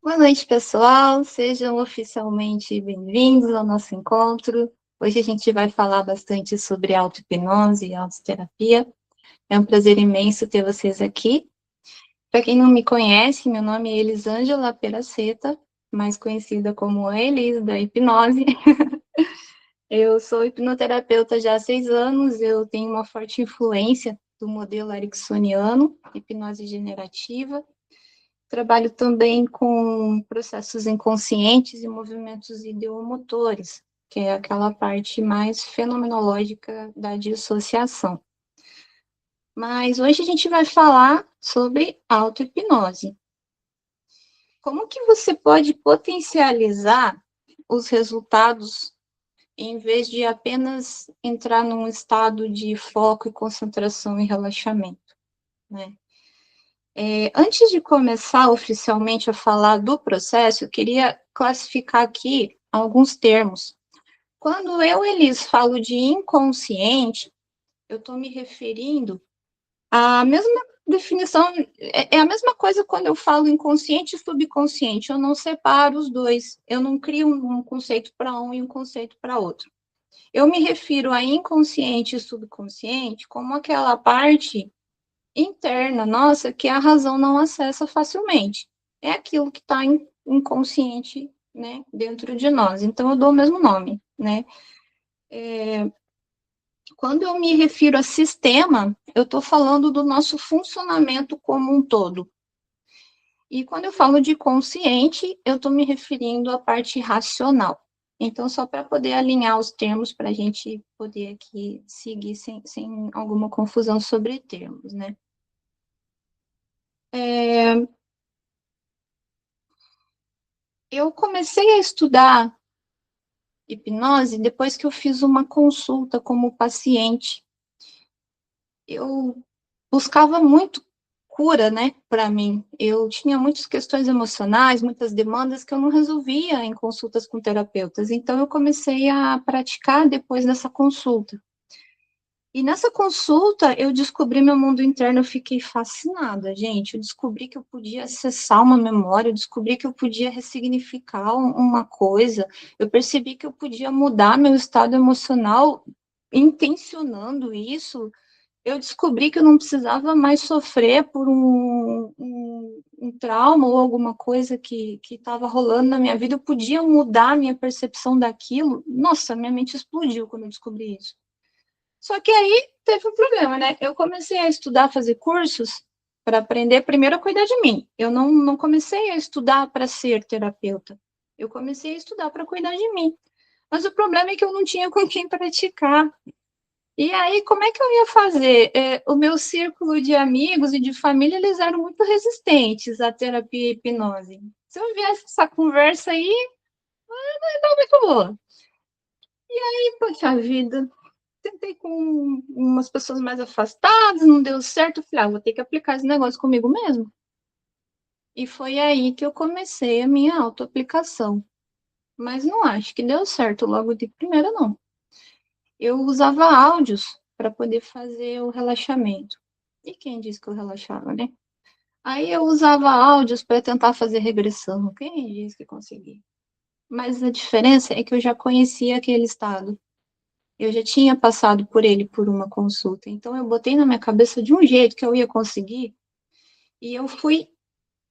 Boa noite, pessoal. Sejam oficialmente bem-vindos ao nosso encontro. Hoje a gente vai falar bastante sobre auto-hipnose e autoterapia. É um prazer imenso ter vocês aqui. Para quem não me conhece, meu nome é Elisângela Peraceta, mais conhecida como Elis da hipnose. Eu sou hipnoterapeuta já há 6 anos, eu tenho uma forte influência do modelo ericksoniano, hipnose generativa. Trabalho também com processos inconscientes e movimentos ideomotores, que é aquela parte mais fenomenológica da dissociação. Mas hoje a gente vai falar sobre auto-hipnose. Como que você pode potencializar os resultados em vez de apenas entrar num estado de foco e concentração e relaxamento, né? Antes de começar oficialmente a falar do processo, eu queria classificar aqui alguns termos. Quando Elis, falo de inconsciente, eu estou me referindo à mesma definição, é a mesma coisa quando eu falo inconsciente e subconsciente, eu não separo os dois, eu não crio um conceito para um e um conceito para outro. Eu me refiro a inconsciente e subconsciente como aquela parte interna nossa que a razão não acessa facilmente. É aquilo que está inconsciente, né, dentro de nós. Então, eu dou o mesmo nome, né? Quando eu me refiro a sistema, eu estou falando do nosso funcionamento como um todo. E quando eu falo de consciente, eu estou me referindo à parte racional. Então, só para poder alinhar os termos, para a gente poder aqui seguir sem alguma confusão sobre termos, né? Eu comecei a estudar hipnose depois que eu fiz uma consulta como paciente. Eu buscava muito cura, né, para mim. Eu tinha muitas questões emocionais, muitas demandas que eu não resolvia em consultas com terapeutas. Então eu comecei a praticar depois dessa consulta. E nessa consulta eu descobri meu mundo interno, eu fiquei fascinada, gente. Eu descobri que eu podia acessar uma memória, eu descobri que eu podia ressignificar uma coisa, eu percebi que eu podia mudar meu estado emocional intencionando isso. Eu descobri que eu não precisava mais sofrer por um trauma ou alguma coisa que estava rolando na minha vida, eu podia mudar a minha percepção daquilo. Nossa, minha mente explodiu quando eu descobri isso. Só que aí teve um problema, né? Eu comecei a estudar, fazer cursos para aprender primeiro a cuidar de mim. Eu não comecei a estudar para ser terapeuta. Eu comecei a estudar para cuidar de mim. Mas o problema é que eu não tinha com quem praticar. E aí, como é que eu ia fazer? O meu círculo de amigos e de família, eles eram muito resistentes à terapia e hipnose. Se eu viesse essa conversa aí, não ia dar muito boa. E aí, poxa vida, tentei com umas pessoas mais afastadas, não deu certo. Eu falei, vou ter que aplicar esse negócio comigo mesmo. E foi aí que eu comecei a minha autoaplicação. Mas não acho que deu certo logo de primeira, não. Eu usava áudios para poder fazer o relaxamento. E quem disse que eu relaxava, né? Aí eu usava áudios para tentar fazer regressão. Quem disse que consegui? Mas a diferença é que eu já conhecia aquele estado. Eu já tinha passado por ele por uma consulta. Então, eu botei na minha cabeça de um jeito que eu ia conseguir e eu fui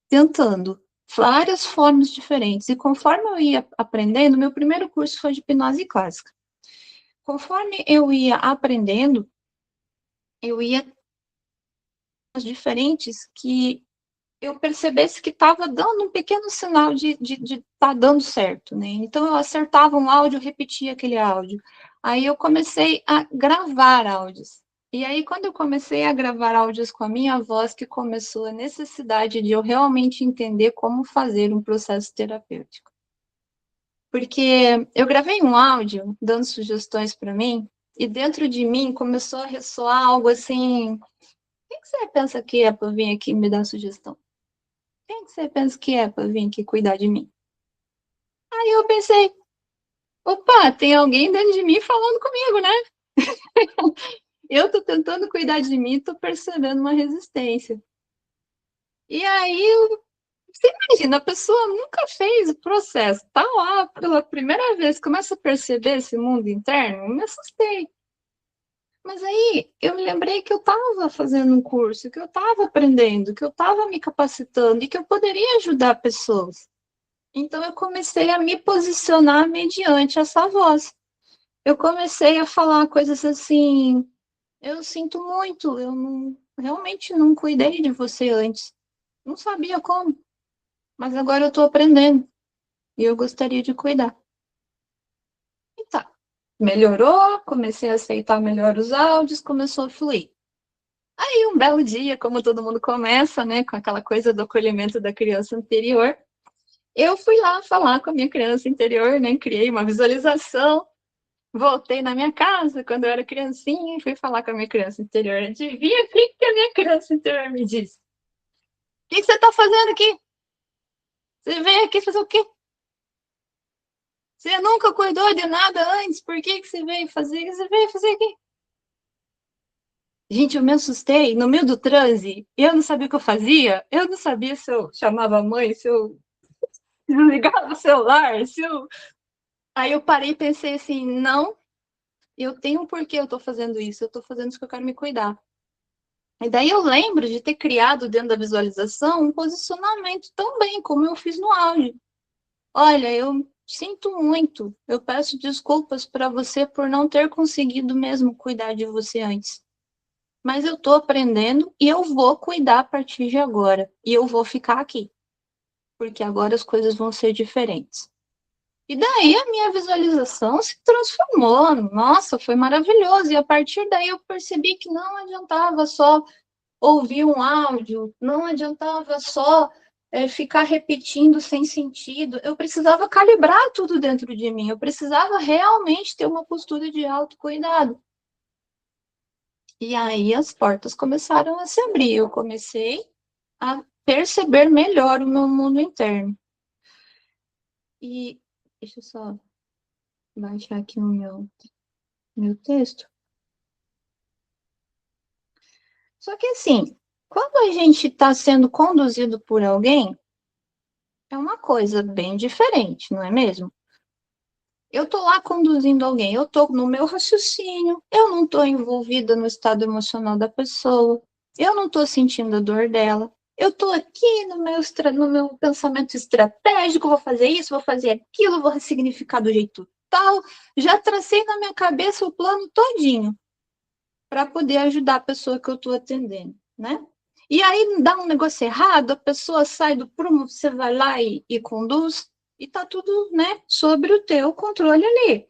tentando várias formas diferentes. E conforme eu ia aprendendo, meu primeiro curso foi de hipnose clássica. Conforme eu ia aprendendo, eu ia diferentes que eu percebesse que estava dando um pequeno sinal de tá dando certo, né? Então eu acertava um áudio, repetia aquele áudio. Aí eu comecei a gravar áudios. E aí, quando eu comecei a gravar áudios com a minha voz, que começou a necessidade de eu realmente entender como fazer um processo terapêutico. Porque eu gravei um áudio dando sugestões para mim, e dentro de mim começou a ressoar algo assim: quem que você pensa que é para vir aqui me dar sugestão? Quem que você pensa que é para vir aqui cuidar de mim? Aí eu pensei, opa, tem alguém dentro de mim falando comigo, né? Eu tô tentando cuidar de mim, tô percebendo uma resistência. E aí eu Você imagina, a pessoa nunca fez o processo, tá lá pela primeira vez, começa a perceber esse mundo interno, eu me assustei. Mas aí eu me lembrei que eu estava fazendo um curso, que eu estava aprendendo, que eu estava me capacitando e que eu poderia ajudar pessoas. Então eu comecei a me posicionar mediante essa voz. Eu comecei a falar coisas assim, eu sinto muito, eu não, realmente não cuidei de você antes. Não sabia como, mas agora eu estou aprendendo e eu gostaria de cuidar. E tá, melhorou, comecei a aceitar melhor os áudios, começou a fluir. Aí um belo dia, como todo mundo começa, né, com aquela coisa do acolhimento da criança anterior, eu fui lá falar com a minha criança interior, né, criei uma visualização, voltei na minha casa quando eu era criancinha e fui falar com a minha criança interior. Adivinha o que a minha criança interior me disse? O que você está fazendo aqui? Você veio aqui fazer o quê? Você nunca cuidou de nada antes, por que você veio fazer? O que você veio fazer aqui? Gente, eu me assustei no meio do transe. Eu não sabia o que eu fazia. Eu não sabia se eu chamava a mãe, se eu ligava o celular, se eu... Aí eu parei e pensei assim, não, eu tenho um porquê eu tô fazendo isso. Eu tô fazendo isso porque eu quero me cuidar. E daí eu lembro de ter criado dentro da visualização um posicionamento também, como eu fiz no áudio. Olha, eu sinto muito. Eu peço desculpas para você por não ter conseguido mesmo cuidar de você antes. Mas eu tô aprendendo e eu vou cuidar a partir de agora. E eu vou ficar aqui, porque agora as coisas vão ser diferentes. E daí a minha visualização se transformou. Nossa, foi maravilhoso. E a partir daí eu percebi que não adiantava só ouvir um áudio, não adiantava só ficar repetindo sem sentido. Eu precisava calibrar tudo dentro de mim. Eu precisava realmente ter uma postura de autocuidado. E aí as portas começaram a se abrir. Eu comecei a perceber melhor o meu mundo interno. E deixa eu só baixar aqui o meu texto. Só que assim, quando a gente está sendo conduzido por alguém, é uma coisa bem diferente, não é mesmo? Eu estou lá conduzindo alguém, eu estou no meu raciocínio, eu não estou envolvida no estado emocional da pessoa, eu não estou sentindo a dor dela, eu estou aqui no meu pensamento estratégico, vou fazer isso, vou fazer aquilo, vou ressignificar do jeito tal, já tracei na minha cabeça o plano todinho para poder ajudar a pessoa que eu estou atendendo, né? E aí dá um negócio errado, a pessoa sai do prumo, você vai lá e conduz, e tá tudo, né, sobre o teu controle ali.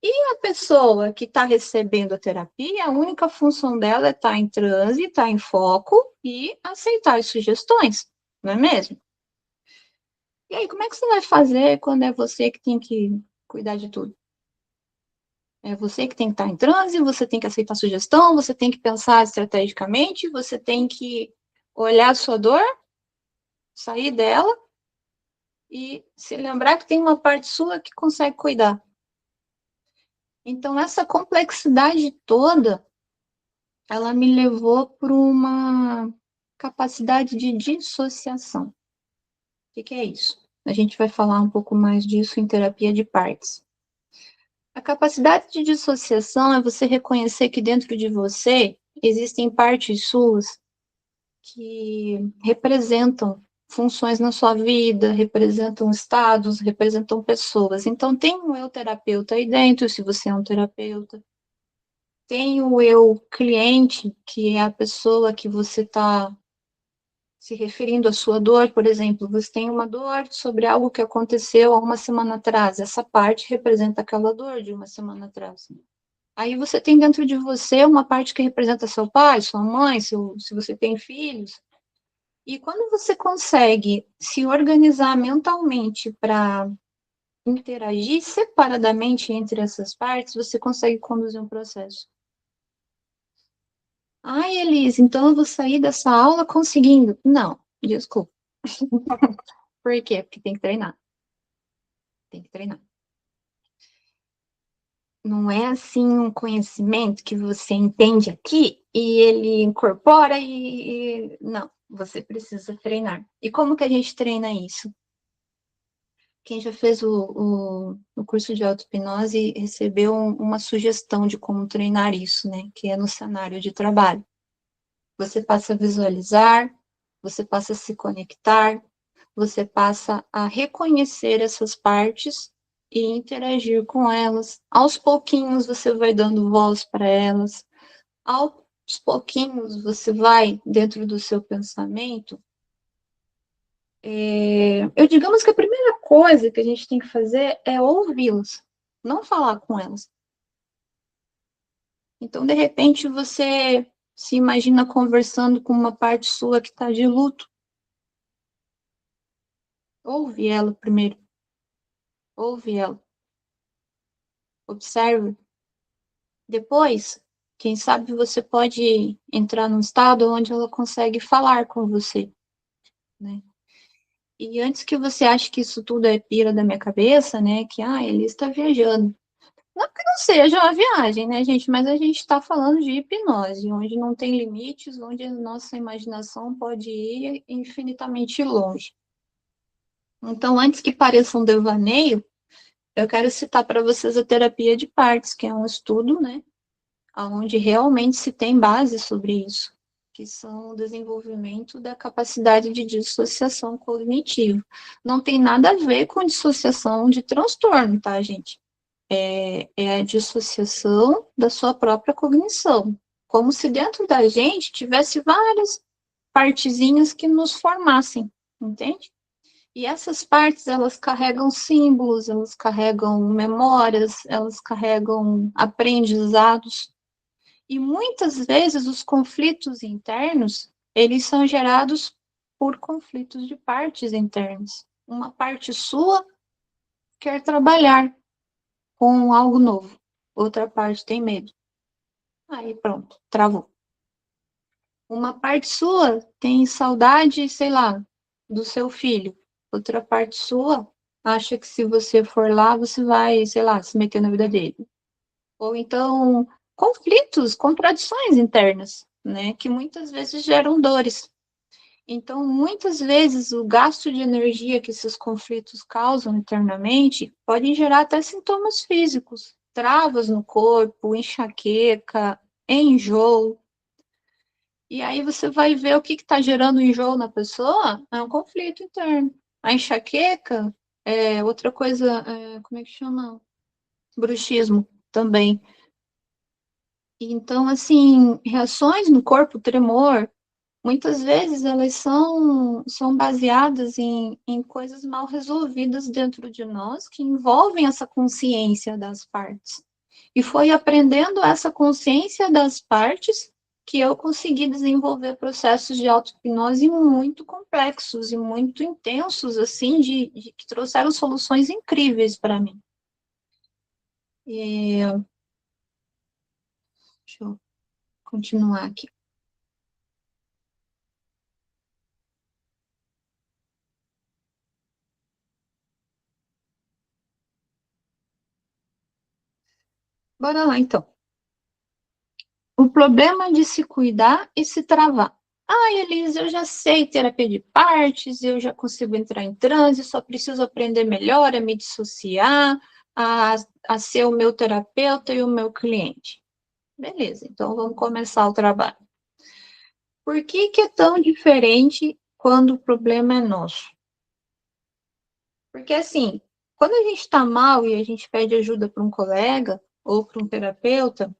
E a pessoa que está recebendo a terapia, a única função dela é estar em transe, estar em foco e aceitar as sugestões, não é mesmo? E aí, como é que você vai fazer quando é você que tem que cuidar de tudo? É você que tem que estar em transe, você tem que aceitar a sugestão, você tem que pensar estrategicamente, você tem que olhar a sua dor, sair dela e se lembrar que tem uma parte sua que consegue cuidar. Então, essa complexidade toda, ela me levou para uma capacidade de dissociação. O que é isso? A gente vai falar um pouco mais disso em terapia de partes. A capacidade de dissociação é você reconhecer que dentro de você existem partes suas que representam funções na sua vida, representam estados, representam pessoas. Então, tem um eu terapeuta aí dentro, se você é um terapeuta. Tem o eu cliente, que é a pessoa que você está se referindo à sua dor, por exemplo. Você tem uma dor sobre algo que aconteceu há uma semana atrás. Essa parte representa aquela dor de uma semana atrás. Aí você tem dentro de você uma parte que representa seu pai, sua mãe, se você tem filhos. E quando você consegue se organizar mentalmente para interagir separadamente entre essas partes, você consegue conduzir um processo. Ai, Elise, então eu vou sair dessa aula conseguindo. Não, desculpa. Por quê? Porque tem que treinar. Tem que treinar. Não é assim um conhecimento que você entende aqui e ele incorpora Não, você precisa treinar. E como que a gente treina isso? Quem já fez o curso de auto-hipnose recebeu uma sugestão de como treinar isso, né? Que é no cenário de trabalho. Você passa a visualizar, você passa a se conectar, você passa a reconhecer essas partes e interagir com elas. Aos pouquinhos você vai dando voz para elas. Aos pouquinhos você vai dentro do seu pensamento. Eu digamos que a primeira coisa que a gente tem que fazer é ouvi-las, não falar com elas. Então, de repente, você se imagina conversando com uma parte sua que está de luto. Ouve ela primeiro. Ouve ela. Observe. Depois, quem sabe você pode entrar num estado onde ela consegue falar com você, né? E antes que você ache que isso tudo é pira da minha cabeça, né? Que, ele está viajando. Não que não seja uma viagem, né, gente? Mas a gente está falando de hipnose, onde não tem limites, onde a nossa imaginação pode ir infinitamente longe. Então, antes que pareça um devaneio, eu quero citar para vocês a terapia de partes, que é um estudo, né, onde realmente se tem base sobre isso, que são o desenvolvimento da capacidade de dissociação cognitiva. Não tem nada a ver com dissociação de transtorno, tá, gente? É a dissociação da sua própria cognição. Como se dentro da gente tivesse várias partezinhas que nos formassem, entende? E essas partes, elas carregam símbolos, elas carregam memórias, elas carregam aprendizados. E muitas vezes os conflitos internos, eles são gerados por conflitos de partes internas. Uma parte sua quer trabalhar com algo novo, outra parte tem medo. Aí pronto, travou. Uma parte sua tem saudade, sei lá, do seu filho. Outra parte sua acha que se você for lá, você vai, sei lá, se meter na vida dele. Ou então, conflitos, contradições internas, né? Que muitas vezes geram dores. Então, muitas vezes, o gasto de energia que esses conflitos causam internamente podem gerar até sintomas físicos, travas no corpo, enxaqueca, enjoo. E aí você vai ver o que está gerando enjoo na pessoa, é um conflito interno. A enxaqueca é outra coisa, como é que chama? Bruxismo também. Então, assim, reações no corpo, tremor, muitas vezes elas são baseadas em coisas mal resolvidas dentro de nós, que envolvem essa consciência das partes. E foi aprendendo essa consciência das partes que eu consegui desenvolver processos de auto-hipnose muito complexos e muito intensos, assim, que trouxeram soluções incríveis para mim. Deixa eu continuar aqui. Bora lá, então. O problema de se cuidar e se travar. Elisa, eu já sei terapia de partes, eu já consigo entrar em transe, só preciso aprender melhor a me dissociar, a, a ser o meu terapeuta e o meu cliente. Beleza, então vamos começar o trabalho. Por que é tão diferente quando o problema é nosso? Porque, assim, quando a gente está mal e a gente pede ajuda para um colega ou para um terapeuta,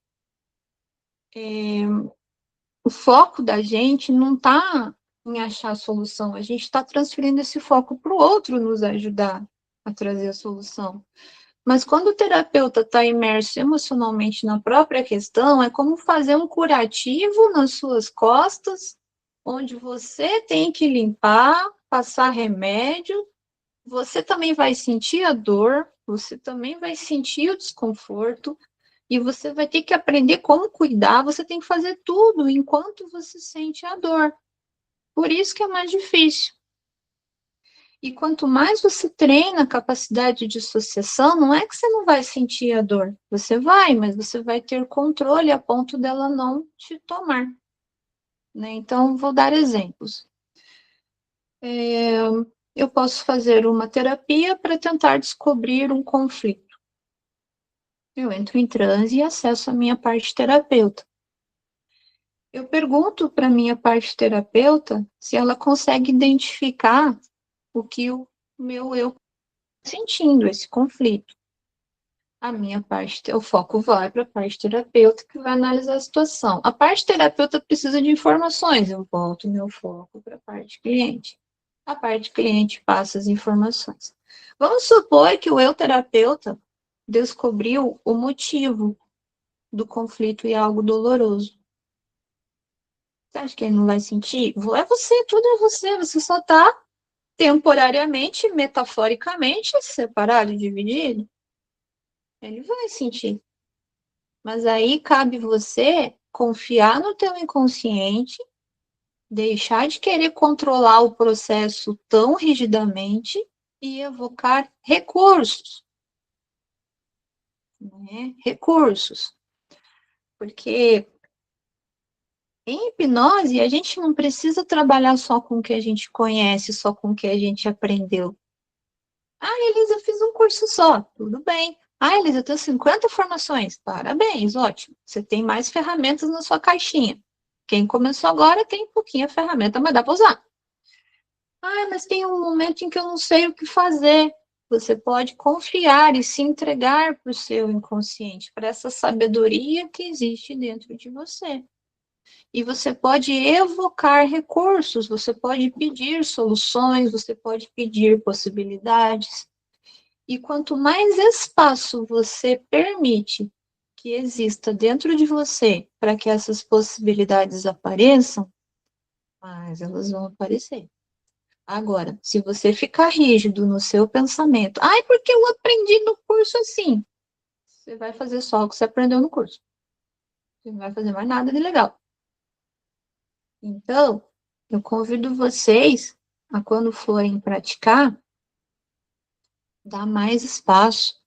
o foco da gente não está em achar a solução, a gente está transferindo esse foco para o outro nos ajudar a trazer a solução. Mas quando o terapeuta está imerso emocionalmente na própria questão, é como fazer um curativo nas suas costas, onde você tem que limpar, passar remédio, você também vai sentir a dor, você também vai sentir o desconforto, e você vai ter que aprender como cuidar, você tem que fazer tudo enquanto você sente a dor. Por isso que é mais difícil. E quanto mais você treina a capacidade de dissociação, não é que você não vai sentir a dor, você vai, mas você vai ter controle a ponto dela não te tomar. Né? Então, vou dar exemplos. Eu posso fazer uma terapia para tentar descobrir um conflito. Eu entro em transe e acesso a minha parte terapeuta. Eu pergunto para a minha parte terapeuta se ela consegue identificar o que o meu eu está sentindo, esse conflito. A minha parte, o foco vai para a parte terapeuta que vai analisar a situação. A parte terapeuta precisa de informações, eu volto meu foco para a parte cliente. A parte cliente passa as informações. Vamos supor que o eu terapeuta descobriu o motivo do conflito e algo doloroso. Você acha que ele não vai sentir? É você, tudo é você. Você só está temporariamente, metaforicamente, separado, dividido. Ele vai sentir. Mas aí cabe você confiar no teu inconsciente, deixar de querer controlar o processo tão rigidamente e evocar recursos. Né? Recursos. Porque em hipnose, a gente não precisa trabalhar só com o que a gente conhece, só com o que a gente aprendeu. Ah, Elisa, eu fiz um curso só. Tudo bem. Ah, Elisa, eu tenho 50 formações. Parabéns, ótimo. Você tem mais ferramentas na sua caixinha. Quem começou agora tem pouquinha ferramenta, mas dá para usar. Ah, mas tem um momento em que eu não sei o que fazer. Você pode confiar e se entregar para o seu inconsciente, para essa sabedoria que existe dentro de você. E você pode evocar recursos, você pode pedir soluções, você pode pedir possibilidades. E quanto mais espaço você permite que exista dentro de você para que essas possibilidades apareçam, mais elas vão aparecer. Agora, se você ficar rígido no seu pensamento, ai, porque eu aprendi no curso assim, você vai fazer só o que você aprendeu no curso. Você não vai fazer mais nada de legal. Então, eu convido vocês a, quando forem praticar, dar mais espaço,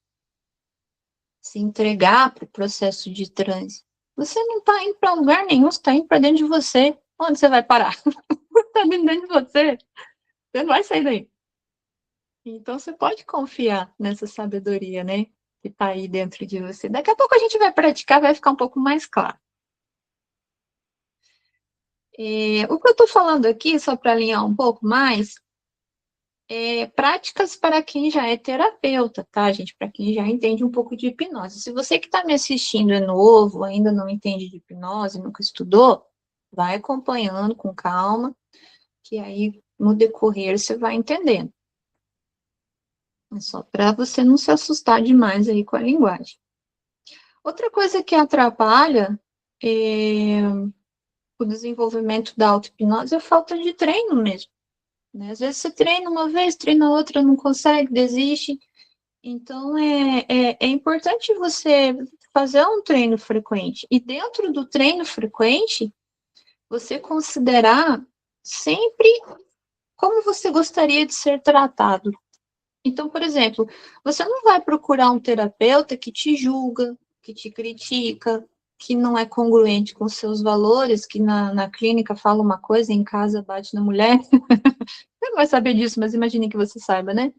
se entregar para o processo de transe. Você não está indo para lugar nenhum, você está indo para dentro de você. Onde você vai parar? Está dentro de você. Você não vai sair daí. Então, você pode confiar nessa sabedoria, né? Que está aí dentro de você. Daqui a pouco a gente vai praticar, vai ficar um pouco mais claro. O que eu estou falando aqui, só para alinhar um pouco mais, práticas para quem já é terapeuta, tá, gente? Para quem já entende um pouco de hipnose. Se você que está me assistindo é novo, ainda não entende de hipnose, nunca estudou, vai acompanhando com calma, que aí no decorrer você vai entendendo. É só para você não se assustar demais aí com a linguagem. Outra coisa que atrapalha o desenvolvimento da auto-hipnose é a falta de treino mesmo. Né? Às vezes você treina uma vez, treina outra, não consegue, desiste. Então, é importante você fazer um treino frequente. E dentro do treino frequente, você considerar sempre como você gostaria de ser tratado. Então, por exemplo, você não vai procurar um terapeuta que te julga, que te critica, que não é congruente com seus valores, que na clínica fala uma coisa e em casa bate na mulher. Você não vai saber disso, mas imagine que você saiba, né?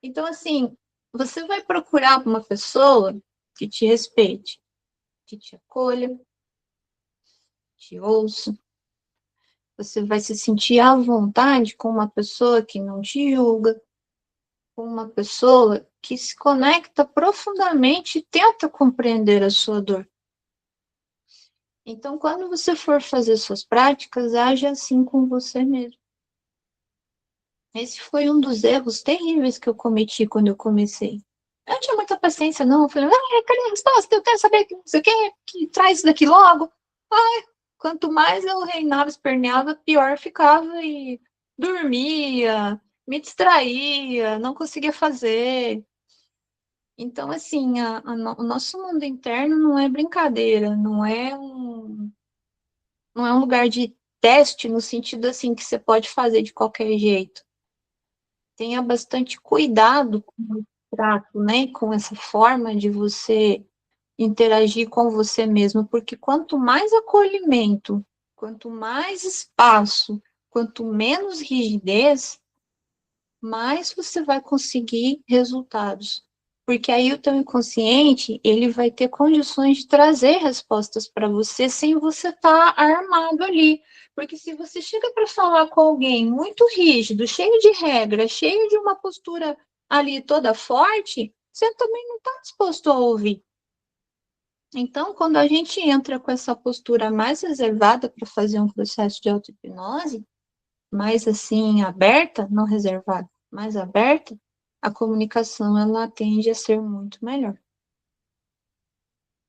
Então, assim, você vai procurar uma pessoa que te respeite, que te acolha, te ouça. Você vai se sentir à vontade com uma pessoa que não te julga, com uma pessoa que se conecta profundamente e tenta compreender a sua dor. Então, quando você for fazer suas práticas, age assim com você mesmo. Esse foi um dos erros terríveis que eu cometi quando eu comecei. Eu não tinha muita paciência, não. Eu falei, cadê a resposta? Eu quero saber que você quer que traz isso daqui logo. Quanto mais eu reinava, esperneava, pior ficava e dormia, me distraía, não conseguia fazer. Então, assim, o nosso mundo interno não é brincadeira, não é um lugar de teste no sentido assim que você pode fazer de qualquer jeito. tenha bastante cuidado com o trato, né, com essa forma de você interagir com você mesmo, porque quanto mais acolhimento, quanto mais espaço, quanto menos rigidez, mais você vai conseguir resultados. Porque aí o teu inconsciente, ele vai ter condições de trazer respostas para você sem você estar armado ali. Porque se você chega para falar com alguém muito rígido, cheio de regras, cheio de uma postura ali toda forte, você também não está disposto a ouvir. Então, quando a gente entra com essa postura mais reservada para fazer um processo de auto-hipnose, mais assim, aberta, não reservada, mais aberta, a comunicação ela tende a ser muito melhor.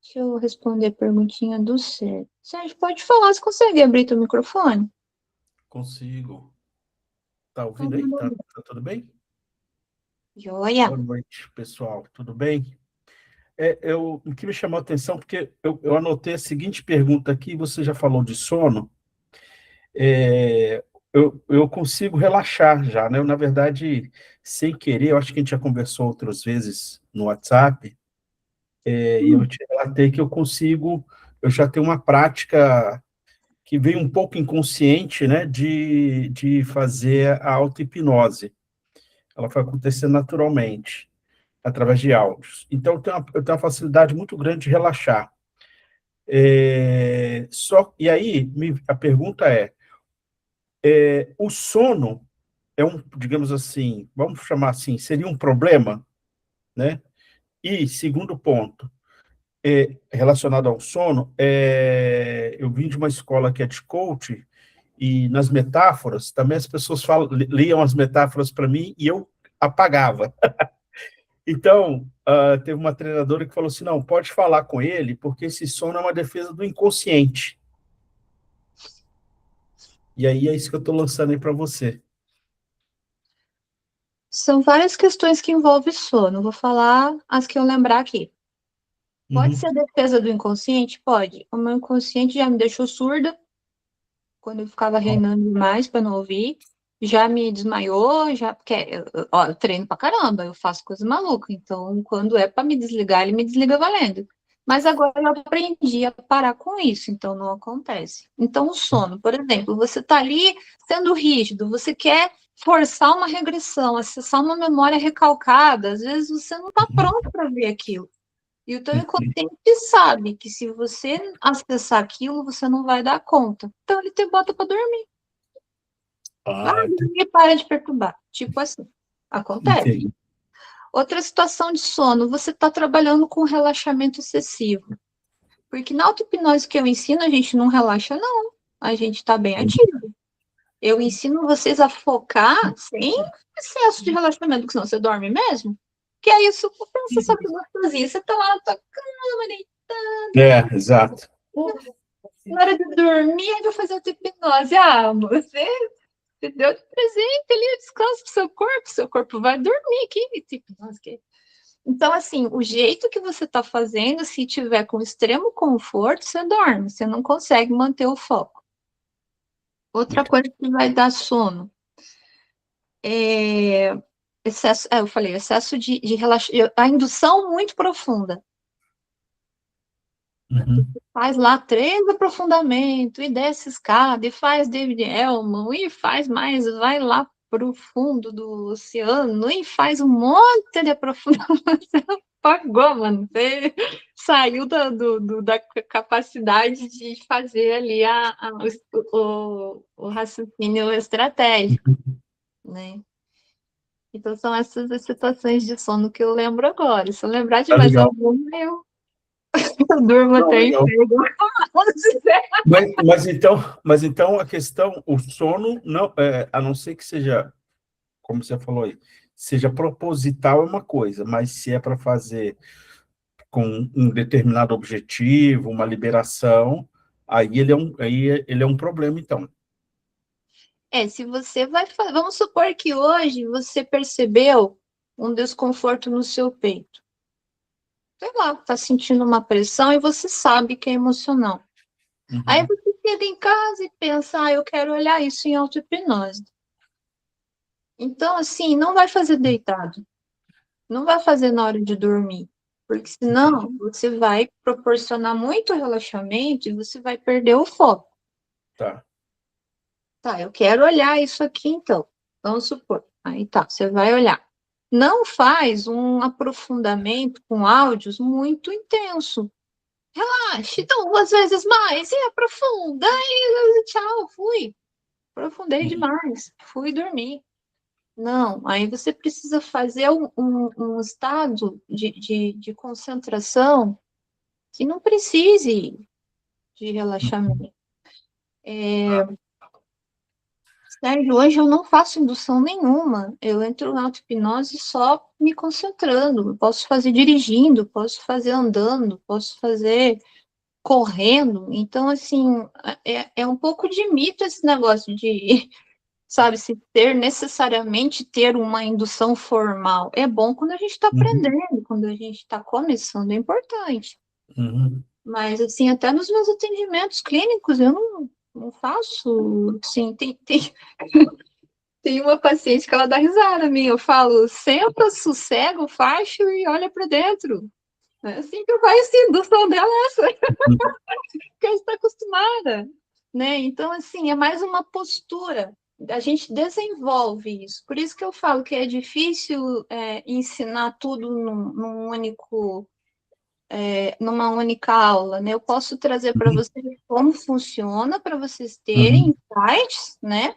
Deixa eu responder a perguntinha do Sérgio. Sérgio, pode falar, você consegue abrir teu microfone? Consigo. Tá Então, ouvindo aí? Tá tudo bem? joia. Boa noite, pessoal. Tudo bem? O que me chamou a atenção, porque eu anotei a seguinte pergunta aqui, você já falou de sono, eu consigo relaxar já, né? Eu, na verdade, sem querer, eu acho que a gente já conversou outras vezes no WhatsApp, e eu te relatei que eu já tenho uma prática que veio um pouco inconsciente, né, de fazer a auto-hipnose. Ela foi acontecendo naturalmente, através de áudios. Então, eu tenho uma facilidade muito grande de relaxar. E aí, a pergunta o sono digamos assim, vamos chamar assim, seria um problema, né? E, segundo ponto, relacionado ao sono, eu vim de uma escola que é de coach, e nas metáforas, também as pessoas liam as metáforas para mim e eu apagava. Então, teve uma treinadora que falou assim, não, pode falar com ele, porque esse sono é uma defesa do inconsciente. E aí é isso que eu estou lançando aí para você. São várias questões que envolvem sono. Vou falar as que eu lembrar aqui. Pode Uhum. ser a defesa do inconsciente? Pode. O meu inconsciente já me deixou surda quando eu ficava reinando demais para não ouvir. Já me desmaiou, já, porque eu treino pra caramba, eu faço coisa maluca. Então, quando é para me desligar, ele me desliga valendo. Mas agora eu aprendi a parar com isso, então não acontece. Então, o sono, por exemplo, você está ali sendo rígido, você quer forçar uma regressão, acessar uma memória recalcada, às vezes você não está Uhum. pronto para ver aquilo. E o teu inconsciente sabe que se você acessar aquilo, você não vai dar conta. Então ele te bota para dormir. Vai Ah, dormir e para de perturbar. Tipo assim. Acontece. entendi. Outra situação de sono, você está trabalhando com relaxamento excessivo. Porque na auto-hipnose que eu ensino, a gente não relaxa, não. A gente está bem ativo. Eu ensino vocês a focar sem excesso de relaxamento, porque senão você dorme mesmo. Que é isso, pensa só que gostosinho. Você está lá na tua cama, Exato. na hora de dormir, aí vai fazer auto-hipnose. Ah, você deu de presente ali, descanso pro seu corpo vai dormir aqui. Tipo, nossa, que... Então, assim, o jeito que você está fazendo, se tiver com extremo conforto, você dorme, você não consegue manter o foco. Outra coisa que vai dar sono é excesso, eu falei, excesso de relaxamento, a indução muito profunda. Uhum. Faz lá 3 aprofundamentos, e desce escada, e faz David Elman, e faz mais, vai lá para o fundo do oceano, e faz um monte de aprofundamento. Você apagou, mano. Você saiu da capacidade de fazer ali o raciocínio estratégico, né? Então, são essas as situações de sono que eu lembro agora. Se eu lembrar de Tá mais legal. alguma, eu durmo Não, até legal. emprego. Mas então a questão, o sono, não, a não ser que seja, como você falou aí, seja proposital é uma coisa, mas se é para fazer com um determinado objetivo, uma liberação, aí ele é um problema, então. Se você vai fazer. Vamos supor que hoje você percebeu um desconforto no seu peito. Sei lá, tá sentindo uma pressão e você sabe que é emocional. Aí Uhum. você chega em casa e pensa, eu quero olhar isso em auto-hipnose. Então, assim, não vai fazer deitado, não vai fazer na hora de dormir, porque senão você vai proporcionar muito relaxamento e você vai perder o foco. Tá. Tá, eu quero olhar isso aqui então. Vamos supor. Aí tá, você vai olhar. Não faz um aprofundamento com áudios muito intenso. Relaxe, então, 2 vezes mais, e aprofunda, e tchau, fui. Aprofundei Uhum. demais, fui dormir. Não, aí você precisa fazer um estado de concentração que não precise de relaxamento. Sérgio, hoje eu não faço indução nenhuma. Eu entro na auto-hipnose só me concentrando. Eu posso fazer dirigindo, posso fazer andando, posso fazer correndo. Então, assim, é um pouco de mito esse negócio de, sabe, se ter necessariamente ter uma indução formal. É bom quando a gente está Uhum. aprendendo, quando a gente está começando, é importante. Uhum. Mas, assim, até nos meus atendimentos clínicos, eu não faço, assim, tem uma paciente que ela dá risada a mim. Eu falo, senta, sossega o facho e olha para dentro. É assim que eu faço, a indução dela é essa, porque ela está acostumada, né? Então, assim, é mais uma postura. A gente desenvolve isso. Por isso que eu falo que é difícil ensinar tudo numa única aula, né? Eu posso trazer para Uhum. vocês como funciona, para vocês terem Uhum. insights, né?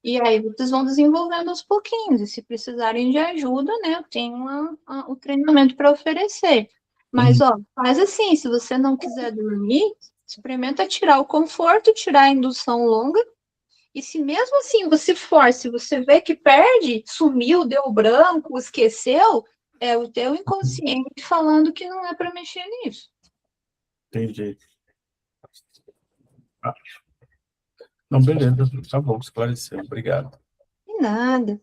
E aí vocês vão desenvolvendo aos pouquinhos. E se precisarem de ajuda, né? Eu tenho o treinamento para oferecer. Mas, Uhum. ó, faz assim, se você não quiser dormir, experimenta tirar o conforto, tirar a indução longa. E se mesmo assim você force, você vê que perde, sumiu, deu branco, esqueceu, é o teu inconsciente falando que não é para mexer nisso. Entendi. Ah, não, beleza. Tá bom, esclareceu. Obrigado. E nada.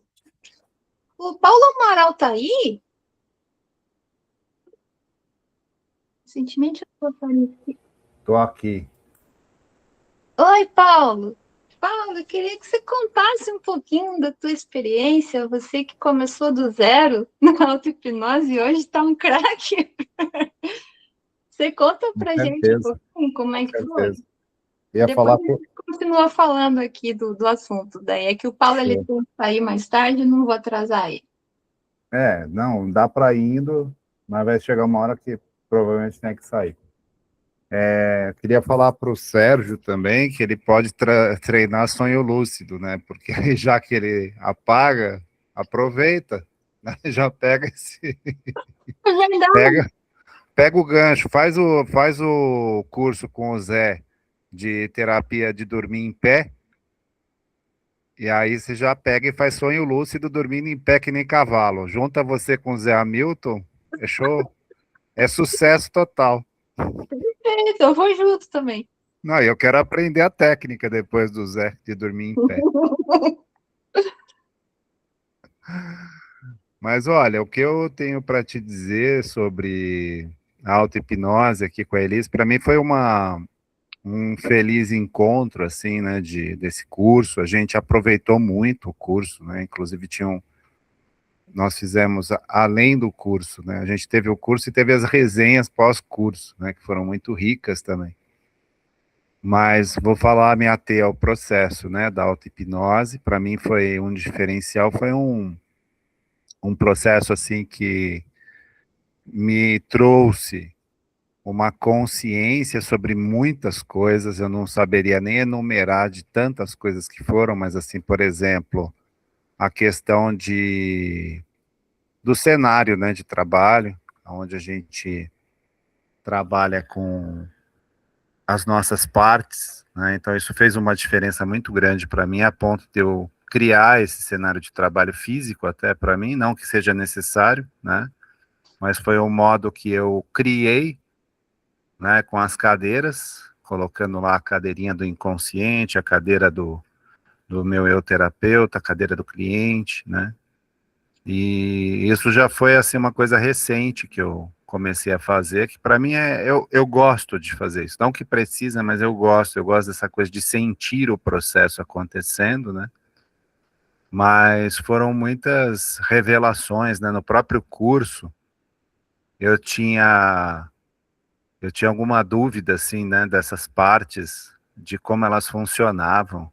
O Paulo Amaral tá aí? Recentemente eu tô falando. Tô aqui. Oi, Paulo. Paulo, eu queria que você contasse um pouquinho da tua experiência, você que começou do zero na auto-hipnose e hoje está um craque. Você conta Com pra gente um certeza, pouquinho como é com que foi? certeza. Ia Depois falar a gente continua falando aqui do assunto. Daí é que o Paulo ele show. tem que sair mais tarde, não vou atrasar ele. Não, dá para ir indo, mas vai chegar uma hora que provavelmente tem que sair. Queria falar para o Sérgio também que ele pode treinar sonho lúcido, né? Porque já que ele apaga, aproveita, né? Já pega É verdade. pega, pega o gancho, faz o curso com o Zé de terapia de dormir em pé. E aí você já pega e faz sonho lúcido dormindo em pé que nem cavalo. Junta você com o Zé Hamilton, fechou? É sucesso total. Perfeito, eu vou junto também. Não, eu quero aprender a técnica depois do Zé de dormir em pé. Mas olha, o que eu tenho para te dizer sobre a auto-hipnose aqui com a Elis, para mim foi um feliz encontro, assim, né, desse curso. A gente aproveitou muito o curso, né? Inclusive nós fizemos além do curso, né? A gente teve o curso e teve as resenhas pós-curso, né? Que foram muito ricas também. Mas vou falar, me ater ao processo, né? Da auto-hipnose. Para mim foi um diferencial, foi um processo assim que me trouxe uma consciência sobre muitas coisas. Eu não saberia nem enumerar de tantas coisas que foram, mas assim, por exemplo, a questão do cenário, né, de trabalho, onde a gente trabalha com as nossas partes, né? Então isso fez uma diferença muito grande para mim, a ponto de eu criar esse cenário de trabalho físico até para mim, não que seja necessário, né? Mas foi um modo que eu criei, né, com as cadeiras, colocando lá a cadeirinha do inconsciente, a cadeira do meu eu terapeuta, a cadeira do cliente, né? E isso já foi assim uma coisa recente que eu comecei a fazer, que para mim eu gosto de fazer isso. Não que precisa, mas eu gosto dessa coisa de sentir o processo acontecendo, né? mas foram muitas revelações, né? No próprio curso, eu tinha alguma dúvida, assim, né, dessas partes, de como elas funcionavam.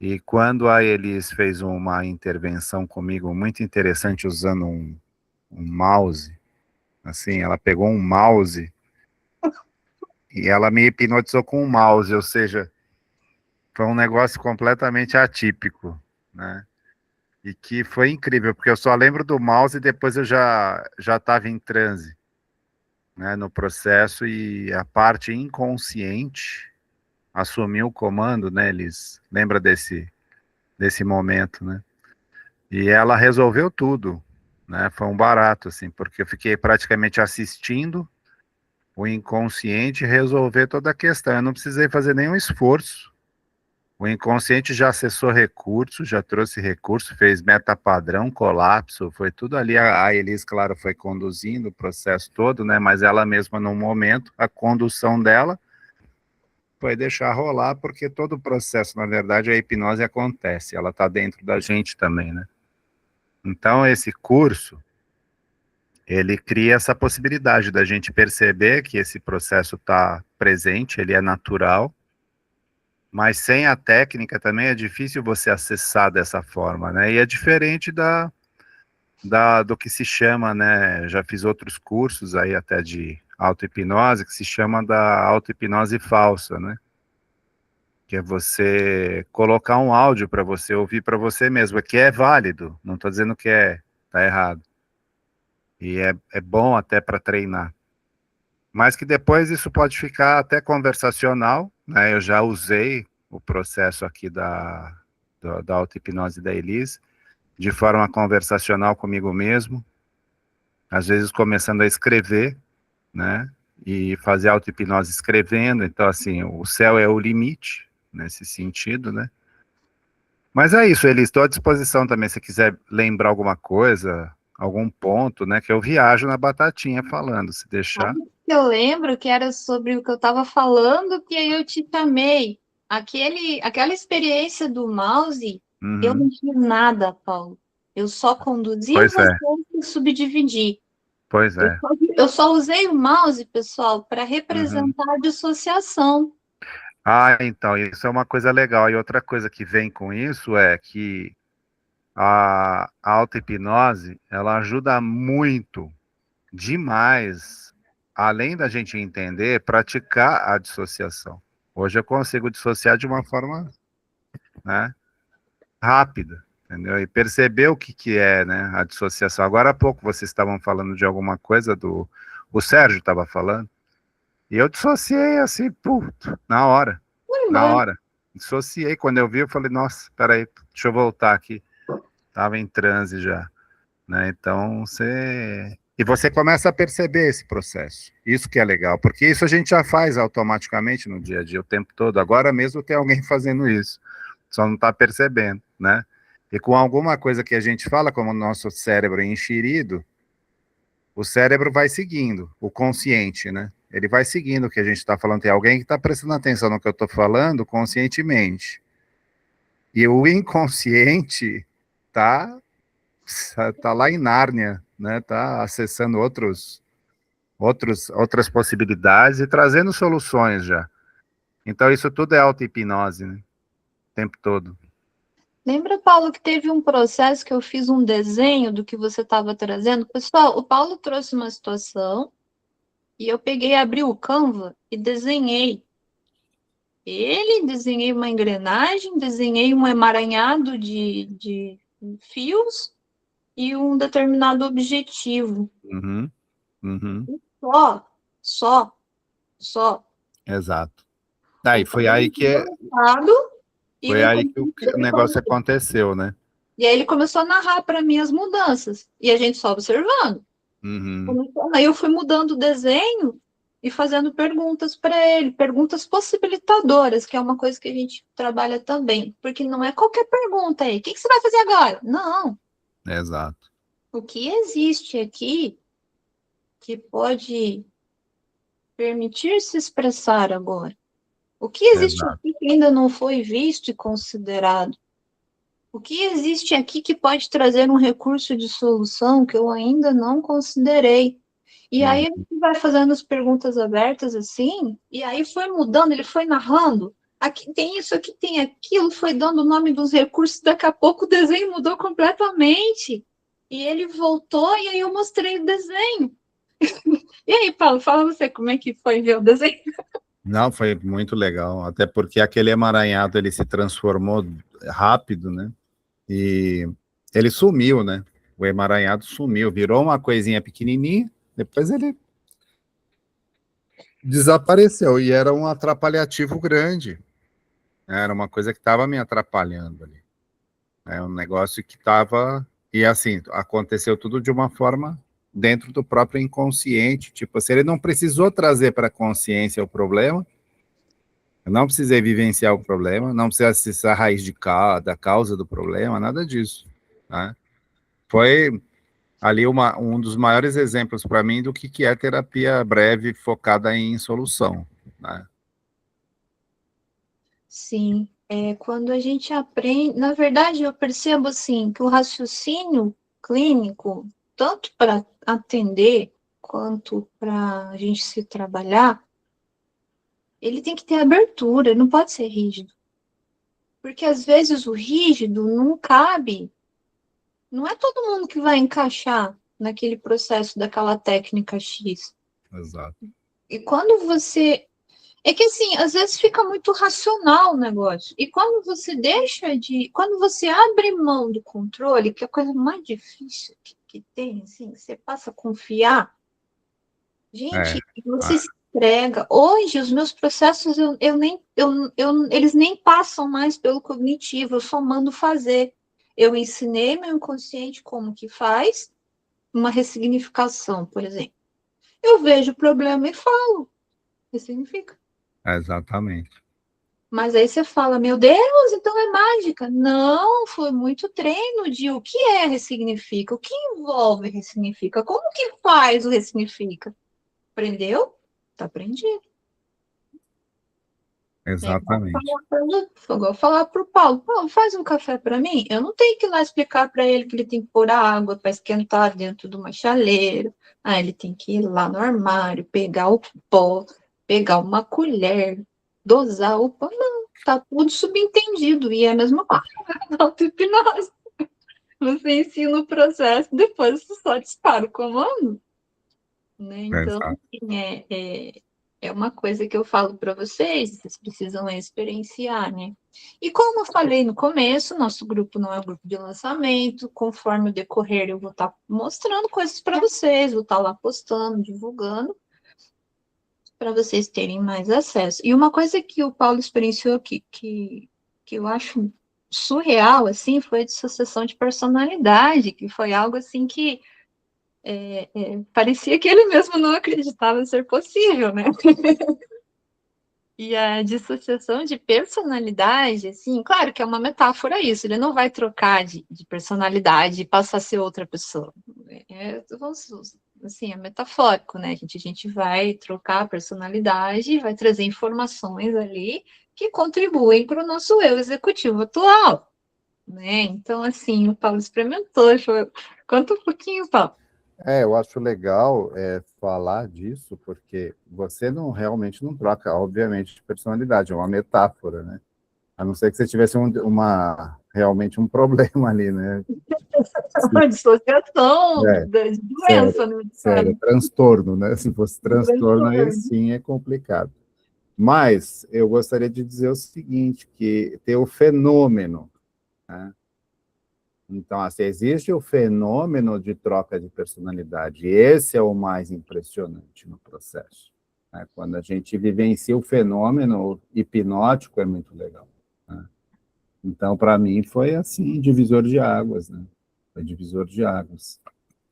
E quando a Elis fez uma intervenção comigo muito interessante usando um mouse, assim, ela pegou um mouse e ela me hipnotizou com um mouse, ou seja, foi um negócio completamente atípico, né? E que foi incrível, porque eu só lembro do mouse e depois eu já estava em transe, né, no processo, e a parte inconsciente assumiu o comando, né, Elis? Lembra desse momento, né? E ela resolveu tudo, né? Foi um barato, assim, porque eu fiquei praticamente assistindo o inconsciente resolver toda a questão. Eu não precisei fazer nenhum esforço. O inconsciente já acessou recursos, já trouxe recurso, fez meta-padrão, colapso, foi tudo ali. A Elis, claro, foi conduzindo o processo todo, né? Mas ela mesma, no momento, a condução dela foi deixar rolar, porque todo o processo, na verdade, a hipnose acontece, ela está dentro da gente também, né? Então, esse curso, ele cria essa possibilidade da gente perceber que esse processo está presente, ele é natural, mas sem a técnica também é difícil você acessar dessa forma, né? E é diferente do que se chama, né? Já fiz outros cursos aí até de auto-hipnose, que se chama da auto-hipnose falsa, né? Que é você colocar um áudio para você ouvir para você mesmo, que é válido, não estou dizendo que tá errado. E é bom até para treinar. Mas que depois isso pode ficar até conversacional, né? Eu já usei o processo aqui da auto-hipnose da Elis, de forma conversacional comigo mesmo, às vezes começando a escrever, né? E fazer auto-hipnose escrevendo, então assim, o céu é o limite, nesse sentido, né? Mas é isso, Elis, estou à disposição também, se quiser lembrar alguma coisa, algum ponto, né? Que eu viajo na batatinha falando, se deixar. Sabe o que eu lembro que era sobre o que eu estava falando, que aí eu te chamei. Aquela experiência do mouse, eu não Uhum. fiz nada, Paulo. Eu só conduzi Pois você é, e subdividi. pois Eu é. só, eu só usei o mouse, pessoal, para Uhum. representar a dissociação. Ah, então, isso é uma coisa legal. E outra coisa que vem com isso é que a auto-hipnose, ela ajuda muito, demais, além da gente entender, praticar a dissociação. Hoje eu consigo dissociar de uma forma, né, rápida, entendeu? E perceber o que é, né, a dissociação. Agora há pouco vocês estavam falando de alguma coisa o Sérgio estava falando, e eu dissociei assim, puto, na hora. Foi Na embora. hora. Dissociei. Quando eu vi, eu falei, nossa, peraí, deixa eu voltar aqui. Tava em transe já, né? Então, você começa a perceber esse processo. Isso que é legal, porque isso a gente já faz automaticamente no dia a dia, o tempo todo. Agora mesmo tem alguém fazendo isso, só não está percebendo, né? E com alguma coisa que a gente fala, como o nosso cérebro é enxerido, o cérebro vai seguindo, o consciente, né? Ele vai seguindo o que a gente está falando. Tem alguém que está prestando atenção no que eu estou falando conscientemente. E o inconsciente tá, tá lá em Nárnia, né? Tá acessando outras possibilidades e trazendo soluções já. Então isso tudo é auto-hipnose, né? O tempo todo. Lembra, Paulo, que teve um processo que eu fiz um desenho do que você estava trazendo? Pessoal, o Paulo trouxe uma situação e eu peguei, abri o Canva e desenhei. Desenhei uma engrenagem, desenhei um emaranhado de fios e um determinado objetivo. Uhum, uhum, Só, só, só. exato. O Aí foi Paulo aí que virou um lado e foi aí que o ele negócio começou, aconteceu, né? e aí ele começou a narrar para mim as mudanças. E a gente só observando. Uhum, Aí eu fui mudando o desenho e fazendo perguntas para ele, perguntas possibilitadoras, que é uma coisa que a gente trabalha também, porque não é qualquer pergunta aí. O que você vai fazer agora? Não. exato, O que existe aqui que pode permitir se expressar agora? O que existe exato. aqui que ainda não foi visto e considerado? O que existe aqui que pode trazer um recurso de solução que eu ainda não considerei? E aí ele vai fazendo as perguntas abertas assim, e aí foi mudando, ele foi narrando. Aqui tem isso, aqui tem aquilo, foi dando o nome dos recursos, daqui a pouco o desenho mudou completamente. E ele voltou, e aí eu mostrei o desenho. E aí, Paulo, fala você como é que foi ver o desenho. Não, foi muito legal, até porque aquele emaranhado ele se transformou rápido, né? E ele sumiu, né? O emaranhado sumiu, virou uma coisinha pequenininha, depois ele desapareceu e era um atrapalhativo grande. Era uma coisa que estava me atrapalhando ali. É um negócio que estava. E assim, aconteceu tudo de uma forma dentro do próprio inconsciente. Tipo assim, ele não precisou trazer para a consciência o problema. Eu não precisei vivenciar o problema, não precisei acessar a raiz da causa do problema, nada disso. Né? Foi ali um dos maiores exemplos para mim do que é terapia breve focada em solução. Né? Sim, quando a gente aprende, na verdade, eu percebo assim que o raciocínio clínico, tanto para atender quanto para a gente se trabalhar, ele tem que ter abertura, ele não pode ser rígido. Porque às vezes o rígido não cabe, não é todo mundo que vai encaixar naquele processo daquela técnica X. Exato. E quando você é que assim, às vezes fica muito racional o negócio. E quando você quando você abre mão do controle, que é a coisa mais difícil que tem, assim, você passa a confiar. Gente, você se entrega. Hoje, os meus processos, eles nem passam mais pelo cognitivo, eu só mando fazer. Eu ensinei meu inconsciente como que faz uma ressignificação, por exemplo. Eu vejo o problema e falo. Ressignifica. Exatamente. Mas aí você fala, meu Deus, então é mágica. Não, foi muito treino de o que é ressignifica, o que envolve ressignifica, como que faz o ressignifica. Aprendeu? Tá aprendido. Exatamente. Vou falar para o Paulo, Paulo, faz um café para mim. Eu não tenho que ir lá explicar para ele que ele tem que pôr a água para esquentar dentro de uma chaleira. Ah, ele tem que ir lá no armário, pegar o pó, pegar uma colher, dosar o pó. Não, tá tudo subentendido. E é a mesma coisa da auto-hipnose. Você ensina o processo, depois você só dispara o comando. Né? Então, Exato. assim, é uma coisa que eu falo para vocês precisam experienciar, né? E como eu falei no começo, nosso grupo não é um grupo de lançamento, conforme o decorrer eu vou estar mostrando coisas para vocês, vou estar lá postando, divulgando, para vocês terem mais acesso. E uma coisa que o Paulo experienciou que eu acho surreal, assim, foi a dissociação de personalidade, que foi algo assim que parecia que ele mesmo não acreditava ser possível, né? E a dissociação de personalidade, assim, claro que é uma metáfora isso, ele não vai trocar de personalidade e passar a ser outra pessoa. Assim, é metafórico, né? A gente vai trocar a personalidade, vai trazer informações ali que contribuem para o nosso eu executivo atual, né? Então, assim, o Paulo experimentou, conta um pouquinho, Paulo. Eu acho legal falar disso, porque você não realmente não troca, obviamente, de personalidade, é uma metáfora, né? A não ser que você tivesse realmente um problema ali, né? Dissociação É, de doença, né? sério, transtorno, né? Se fosse transtorno, aí sim é complicado. Mas eu gostaria de dizer o seguinte, que tem o fenômeno, né? Então, assim, existe o fenômeno de troca de personalidade. Esse é o mais impressionante no processo. Né? Quando a gente vivencia o fenômeno hipnótico, é muito legal. Né? Então, para mim, foi assim, divisor de águas. Né? Foi divisor de águas.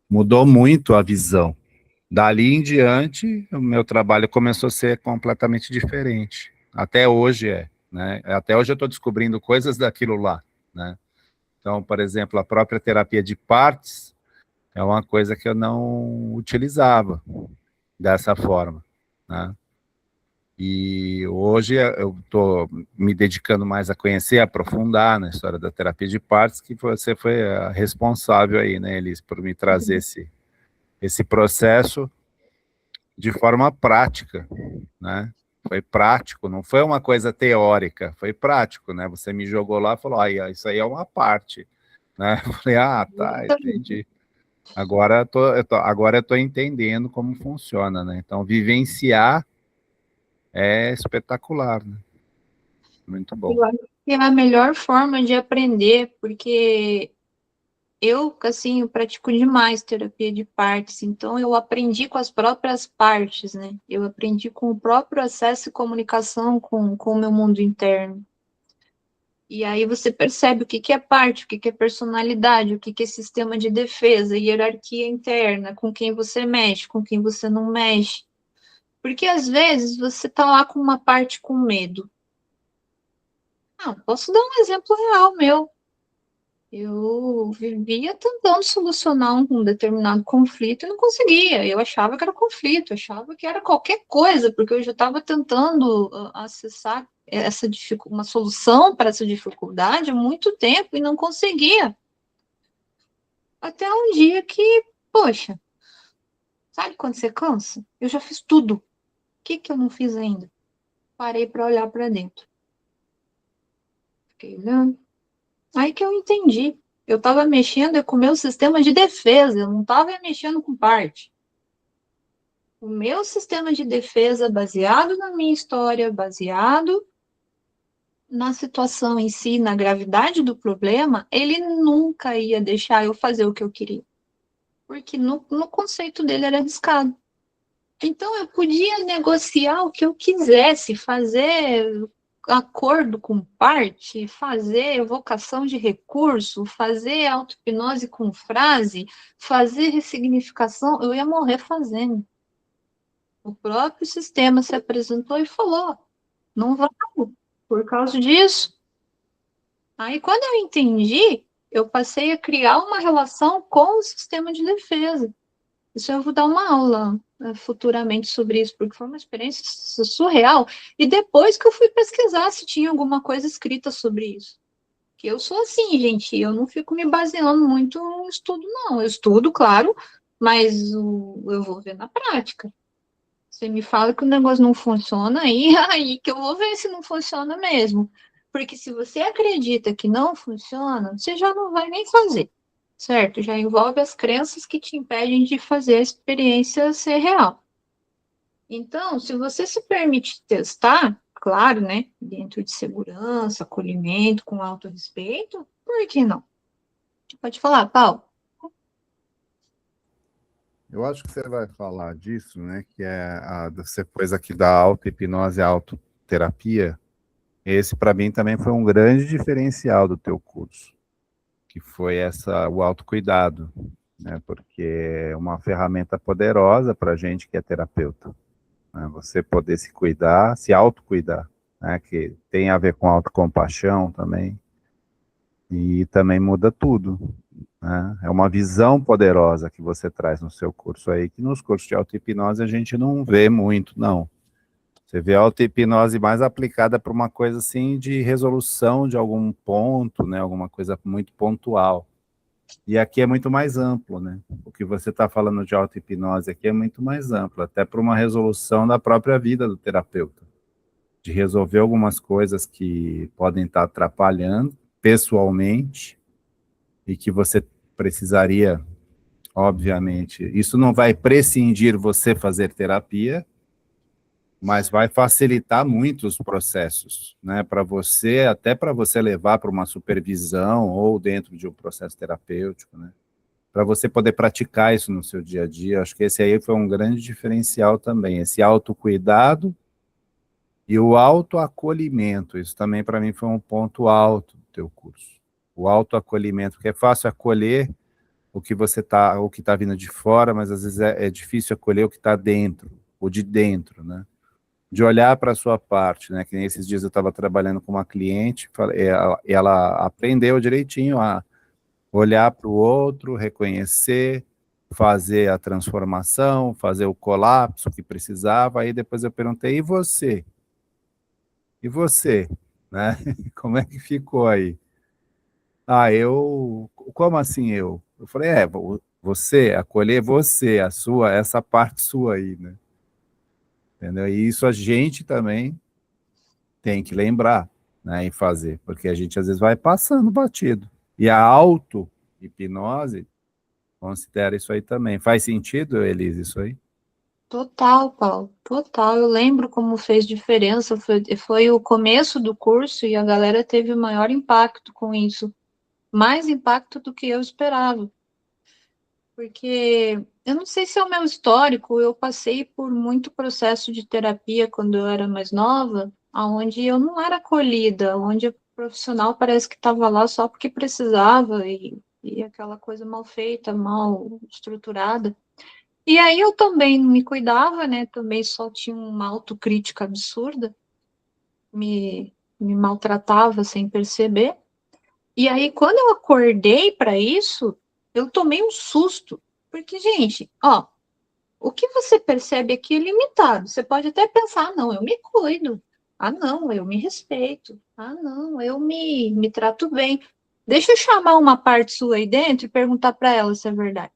Mudou muito a visão. Dali em diante, o meu trabalho começou a ser completamente diferente. Até hoje é. Né? Até hoje eu estou descobrindo coisas daquilo lá. Né? Então, por exemplo, a própria terapia de partes é uma coisa que eu não utilizava dessa forma, né? E hoje eu estou me dedicando mais a conhecer, a aprofundar na história da terapia de partes, que você foi a responsável aí, né, Elis, por me trazer esse processo de forma prática, né? Foi prático, não foi uma coisa teórica, foi prático, né? Você me jogou lá e falou, isso aí é uma parte, né? Eu falei, tá, entendi. Agora agora eu tô entendendo como funciona, né? Então, vivenciar é espetacular, né? Muito bom. Eu acho que é a melhor forma de aprender, porque eu, assim, eu pratico demais terapia de partes, então eu aprendi com as próprias partes, né? Eu aprendi com o próprio acesso e comunicação com o meu mundo interno. E aí você percebe o que que é parte, o que que é personalidade, o que que é sistema de defesa, hierarquia interna, com quem você mexe, com quem você não mexe. Porque às vezes você tá lá com uma parte com medo. Posso dar um exemplo real meu. Eu vivia tentando solucionar um determinado conflito e não conseguia. Eu achava que era conflito, eu achava que era qualquer coisa, porque eu já estava tentando acessar uma solução para essa dificuldade há muito tempo e não conseguia. Até um dia que, poxa, sabe quando você cansa? Eu já fiz tudo. O que que eu não fiz ainda? Parei para olhar para dentro. Fiquei olhando. Aí que eu entendi. Eu estava mexendo com o meu sistema de defesa, eu não estava mexendo com parte. O meu sistema de defesa, baseado na minha história, baseado na situação em si, na gravidade do problema, ele nunca ia deixar eu fazer o que eu queria. Porque no conceito dele era arriscado. Então eu podia negociar o que eu quisesse, fazer acordo com parte, fazer evocação de recurso, fazer auto-hipnose com frase, fazer ressignificação, eu ia morrer fazendo. O próprio sistema se apresentou e falou, não vai por causa disso. Aí quando eu entendi, eu passei a criar uma relação com o sistema de defesa. Isso eu vou dar uma aula futuramente sobre isso, porque foi uma experiência surreal. E depois que eu fui pesquisar se tinha alguma coisa escrita sobre isso. Que eu sou assim, gente, eu não fico me baseando muito no estudo, não. Eu estudo, claro, mas eu vou ver na prática. Você me fala que o negócio não funciona, aí que eu vou ver se não funciona mesmo. Porque se você acredita que não funciona, você já não vai nem fazer, certo? Já envolve as crenças que te impedem de fazer a experiência ser real. Então, se você se permite testar, claro, né? Dentro de segurança, acolhimento, com autorrespeito, por que não? Pode falar, Paulo. Eu acho que você vai falar disso, né? Que você pôs aqui da auto-hipnose e autoterapia. Esse, para mim, também foi um grande diferencial do teu curso, que foi o autocuidado, né? Porque é uma ferramenta poderosa para a gente que é terapeuta, né? Você poder se cuidar, se autocuidar, né? Que tem a ver com autocompaixão também, e também muda tudo, né? É uma visão poderosa que você traz no seu curso aí, que nos cursos de auto-hipnose a gente não vê muito, não. Você vê a auto-hipnose mais aplicada para uma coisa assim de resolução de algum ponto, né? Alguma coisa muito pontual. E aqui é muito mais amplo, né? O que você está falando de auto-hipnose aqui é muito mais amplo, até para uma resolução da própria vida do terapeuta, de resolver algumas coisas que podem estar atrapalhando pessoalmente e que você precisaria, obviamente, isso não vai prescindir você fazer terapia, mas vai facilitar muito os processos, né, para você, até para você levar para uma supervisão ou dentro de um processo terapêutico, né, para você poder praticar isso no seu dia a dia. Acho que esse aí foi um grande diferencial também, esse autocuidado e o autoacolhimento. Isso também para mim foi um ponto alto do teu curso. O autoacolhimento, porque é fácil acolher o que está vindo de fora, mas às vezes é difícil acolher o que está dentro, o de dentro, né? De olhar para a sua parte, né? Que nesses dias eu estava trabalhando com uma cliente, ela aprendeu direitinho a olhar para o outro, reconhecer, fazer a transformação, fazer o colapso que precisava. Aí depois eu perguntei, e você? E você, né? Como é que ficou aí? Como assim eu? Eu falei, você, acolher você, a sua, essa parte sua aí, né? Entendeu? E isso a gente também tem que lembrar, né, e fazer, porque a gente às vezes vai passando batido. E a auto-hipnose considera isso aí também. Faz sentido, Elise, isso aí? Total, Paulo, total. Eu lembro como fez diferença. Foi o começo do curso e a galera teve o maior impacto com isso. Mais impacto do que eu esperava. Porque eu não sei se é o meu histórico, eu passei por muito processo de terapia quando eu era mais nova, onde eu não era acolhida, onde o profissional parece que estava lá só porque precisava e aquela coisa mal feita, mal estruturada. E aí eu também não me cuidava, né? Também só tinha uma autocrítica absurda, me maltratava sem perceber. E aí, quando eu acordei para isso, eu tomei um susto. Porque, gente, ó, o que você percebe aqui é limitado. Você pode até pensar, ah, não, eu me cuido. Ah, não, eu me respeito. Ah, não, eu me trato bem. Deixa eu chamar uma parte sua aí dentro e perguntar para ela se é verdade.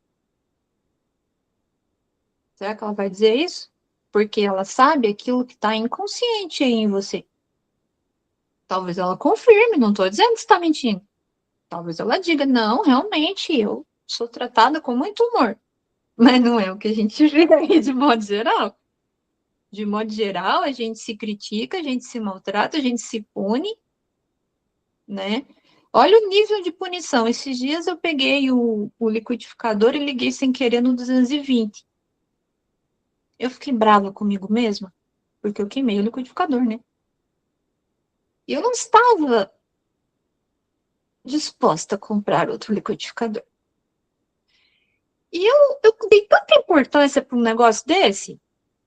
Será que ela vai dizer isso? Porque ela sabe aquilo que está inconsciente aí em você. Talvez ela confirme, não estou dizendo que está mentindo. Talvez ela diga, não, realmente, eu sou tratada com muito humor. Mas não é o que a gente vê aí de modo geral. De modo geral, a gente se critica, a gente se maltrata, a gente se pune, né? Olha o nível de punição. Esses dias eu peguei o liquidificador e liguei sem querer no 220. Eu fiquei brava comigo mesma, porque eu queimei o liquidificador, né? E eu não estava disposta a comprar outro liquidificador. E eu dei tanta importância para um negócio desse,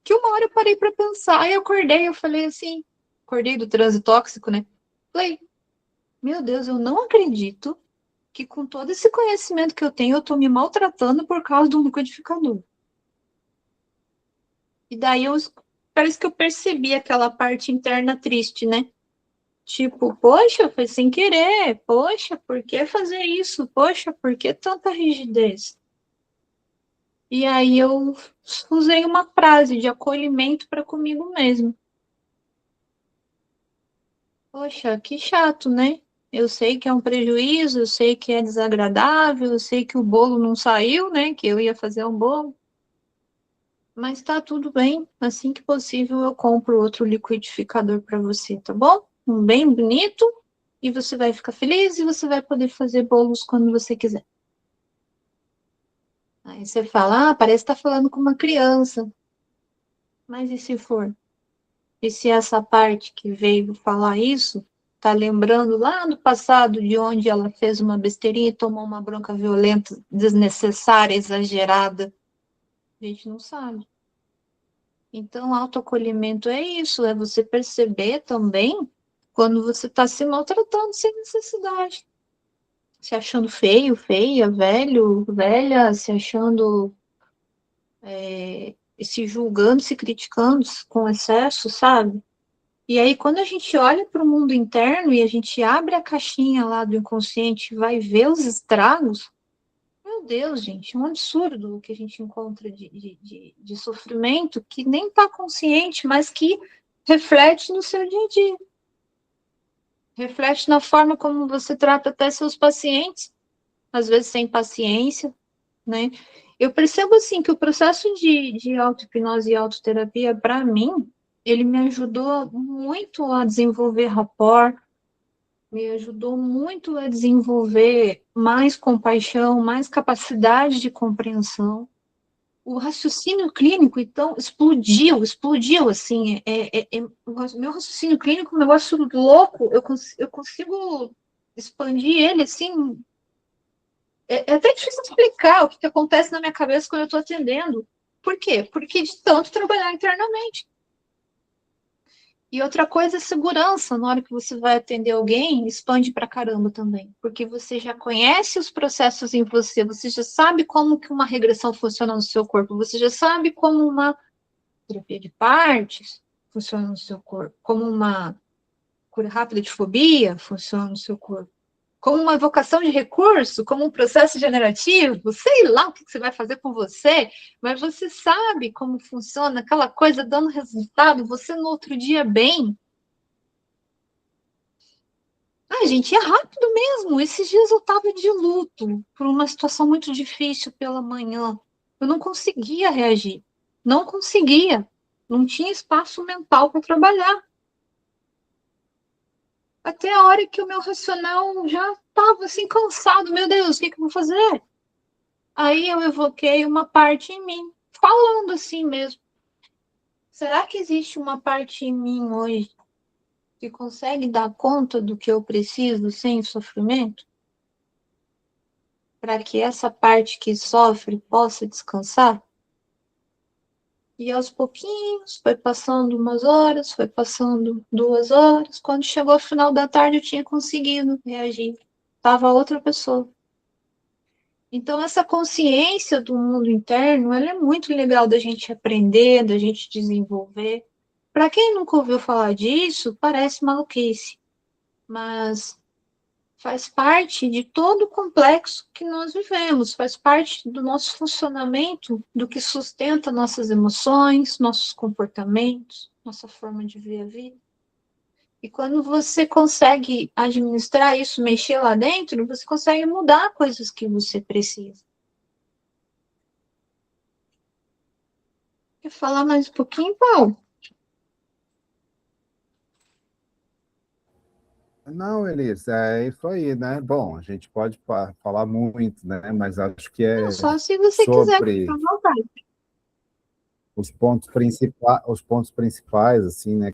que uma hora eu parei para pensar. Aí eu acordei, eu falei assim, acordei do transe tóxico, né? Falei, meu Deus, eu não acredito que com todo esse conhecimento que eu tenho, eu tô me maltratando por causa do liquidificador. E daí parece que eu percebi aquela parte interna triste, né? Tipo, poxa, foi sem querer. Poxa, por que fazer isso? Poxa, por que tanta rigidez? E aí eu usei uma frase de acolhimento para comigo mesmo. Poxa, que chato, né? Eu sei que é um prejuízo, eu sei que é desagradável, eu sei que o bolo não saiu, né? Que eu ia fazer um bolo. Mas tá tudo bem. Assim que possível, eu compro outro liquidificador para você, tá bom? Um bem bonito, e você vai ficar feliz e você vai poder fazer bolos quando você quiser. Aí você fala, ah, parece que tá falando com uma criança. Mas e se for? E se essa parte que veio falar isso tá lembrando lá no passado de onde ela fez uma besteirinha e tomou uma bronca violenta, desnecessária, exagerada? A gente não sabe. Então, autoacolhimento é isso, é você perceber também quando você está se maltratando sem necessidade. Se achando feio, feia, velho, velha, se achando, se julgando, se criticando com excesso, sabe? E aí, quando a gente olha para o mundo interno e a gente abre a caixinha lá do inconsciente e vai ver os estragos, meu Deus, gente, é um absurdo o que a gente encontra de sofrimento que nem está consciente, mas que reflete no seu dia a dia. Reflete na forma como você trata até seus pacientes, às vezes sem paciência, né? Eu percebo, assim, que o processo de auto-hipnose e autoterapia, para mim, ele me ajudou muito a desenvolver rapport, me ajudou muito a desenvolver mais compaixão, mais capacidade de compreensão. O raciocínio clínico, então, explodiu, assim, o meu raciocínio clínico é um negócio louco, eu consigo expandir ele, assim, é até difícil explicar o que acontece na minha cabeça quando eu estou atendendo. Por quê? Porque de tanto trabalhar internamente. E outra coisa é segurança. Na hora que você vai atender alguém, expande pra caramba também. Porque você já conhece os processos em você, você já sabe como que uma regressão funciona no seu corpo, você já sabe como uma terapia de partes funciona no seu corpo, como uma cura rápida de fobia funciona no seu corpo. Como uma evocação de recurso, como um processo generativo, sei lá o que você vai fazer com você, mas você sabe como funciona aquela coisa dando resultado, você no outro dia bem. Ah, gente, é rápido mesmo. Esses dias eu estava de luto por uma situação muito difícil pela manhã. Eu não conseguia reagir. Não conseguia. Não tinha espaço mental para trabalhar. Até a hora que o meu racional já estava assim cansado. Meu Deus, o que eu vou fazer? Aí eu evoquei uma parte em mim, falando assim mesmo. Será que existe uma parte em mim hoje que consegue dar conta do que eu preciso sem sofrimento? Para que essa parte que sofre possa descansar? E aos pouquinhos, foi passando umas horas, foi passando 2 horas. Quando chegou ao final da tarde, eu tinha conseguido reagir. Estava outra pessoa. Então, essa consciência do mundo interno, ela é muito legal da gente aprender, da gente desenvolver. Para quem nunca ouviu falar disso, parece maluquice, mas faz parte de todo o complexo que nós vivemos, faz parte do nosso funcionamento, do que sustenta nossas emoções, nossos comportamentos, nossa forma de ver a vida. E quando você consegue administrar isso, mexer lá dentro, você consegue mudar coisas que você precisa. Quer falar mais um pouquinho, Paulo? Não, Elis, é isso aí, né? Bom, a gente pode falar muito, né? Mas acho que Não, é só se você quiser, fica sobre à vontade. os pontos principais, assim, né?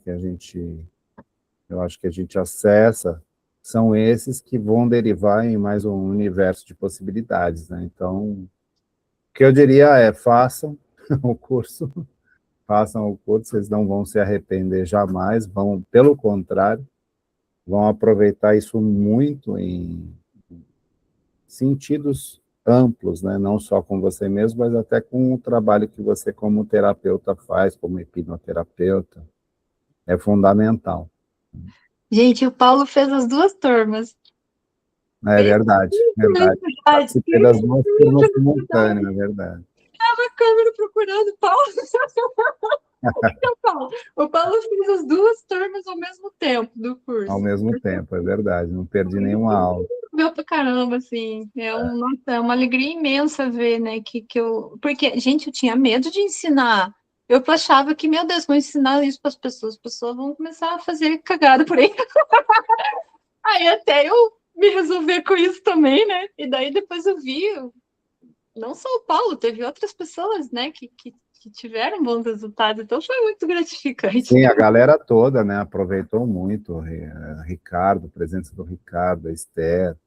Eu acho que a gente acessa, são esses que vão derivar em mais um universo de possibilidades, né? Então, o que eu diria é, o curso, façam o curso, vocês não vão se arrepender jamais, vão, pelo contrário, vão aproveitar isso muito em sentidos amplos, né? Não só com você mesmo, mas até com o trabalho que você como terapeuta faz, como hipnoterapeuta, é fundamental. Gente, o Paulo fez as 2 turmas. É Fez verdade, verdade. felicidade. Participei das 2 turmas simultâneas, é verdade. A câmera procurando o Paulo. O Paulo fez as 2 turmas ao mesmo tempo do Ao curso. mesmo tempo, é verdade. Não perdi nenhuma aula. Meu pra caramba, assim. Nossa, é uma alegria imensa ver, né? Que eu. Porque, gente, eu tinha medo de ensinar. Eu achava que, meu Deus, vou ensinar isso para as pessoas vão começar a fazer cagada por aí. Aí até eu me resolver com isso também, né? E daí depois eu vi, não só o Paulo, teve outras pessoas, né, que tiveram bons resultados, então foi muito gratificante. Sim, a galera toda, né, aproveitou muito. Ricardo, a presença do Ricardo, a Esther,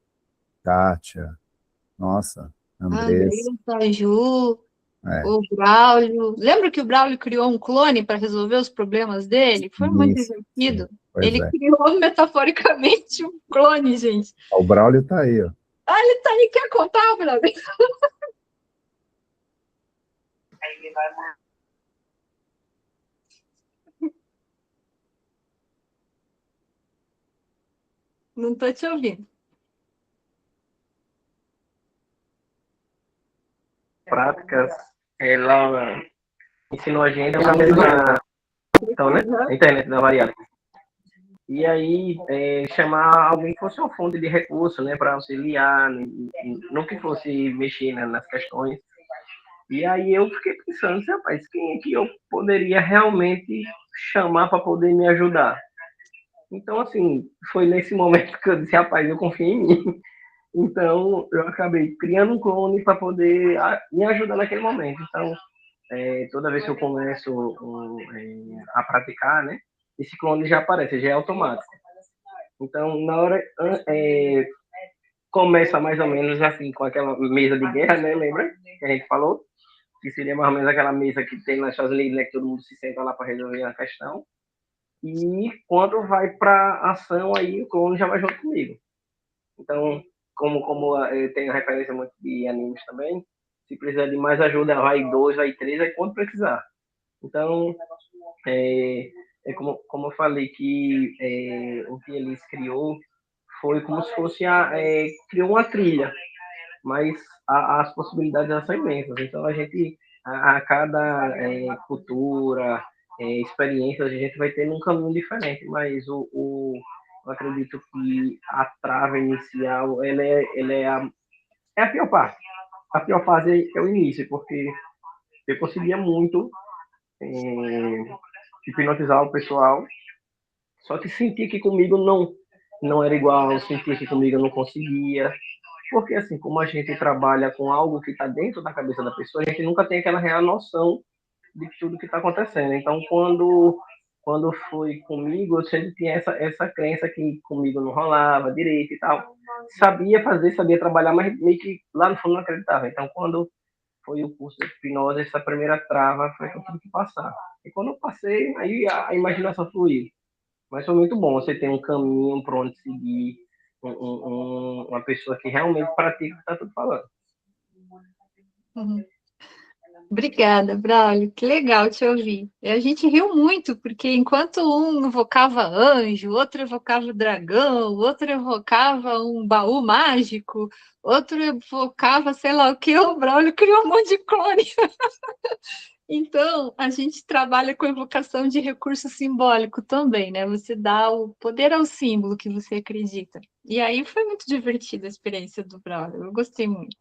Kátia, nossa, A Andrés, Andressa, a Ju, é, o Braulio. Lembra que o Braulio criou um clone para resolver os problemas dele? Foi muito sim, divertido. pois Ele é. criou metaforicamente um clone, gente. O Braulio está aí, ó. Ah, ele tá aí, quer contar, Braulio? Não tô te ouvindo. Práticas, ela ensinou a gente a mesma, então, né? A internet da variável. E aí, chamar alguém que fosse uma fonte de recurso, né, para auxiliar, no que fosse mexer, né, nas questões. E aí eu fiquei pensando, rapaz, quem é que eu poderia realmente chamar para poder me ajudar? Então, assim, foi nesse momento que eu disse, rapaz, eu confio em mim. Então, eu acabei criando um clone para poder me ajudar naquele momento. Então, toda vez que eu começo a praticar, né, esse clone já aparece, já é automático. Então, na hora começa mais ou menos assim com aquela mesa de guerra, né, lembra que a gente falou? Que seria mais ou menos aquela mesa que tem nas suas leis, né, que todo mundo se senta lá para resolver a questão. E quando vai para ação, aí o clone já vai junto comigo. Então, como eu tenho referência muito de animes também, se precisar de mais ajuda, vai 2, vai 3, aí quando precisar. Então, como eu falei, que o que eles criou foi como se fosse criou uma trilha, mas as possibilidades elas são imensas. Então a gente, a cada cultura, experiência, a gente vai ter um caminho diferente, mas eu acredito que a trava inicial, ela é a pior parte. A pior fase é o início, porque eu conseguia muito hipnotizar o pessoal, só que sentia que comigo não era igual, sentia que comigo eu não conseguia, porque assim, como a gente trabalha com algo que está dentro da cabeça da pessoa, a gente nunca tem aquela real noção de tudo que está acontecendo. Então, quando foi comigo, eu sempre tinha essa crença que comigo não rolava direito e tal. Sabia fazer, sabia trabalhar, mas meio que lá no fundo não acreditava. Então, quando foi o curso de hipnose, essa primeira trava foi que eu tive que passar. E quando eu passei, aí a imaginação fluiu. Mas foi muito bom você ter um caminho para onde seguir, uma pessoa que realmente pratica o que está tudo falando. Uhum. Obrigada, Braulio. Que legal te ouvir. E a gente riu muito, porque enquanto um evocava anjo, outro evocava dragão, outro evocava um baú mágico, outro evocava sei lá o que, o Braulio criou um monte de clone. Então, a gente trabalha com evocação de recurso simbólico também, né? Você dá o poder ao símbolo que você acredita. E aí foi muito divertida a experiência do Braulio. Eu gostei muito.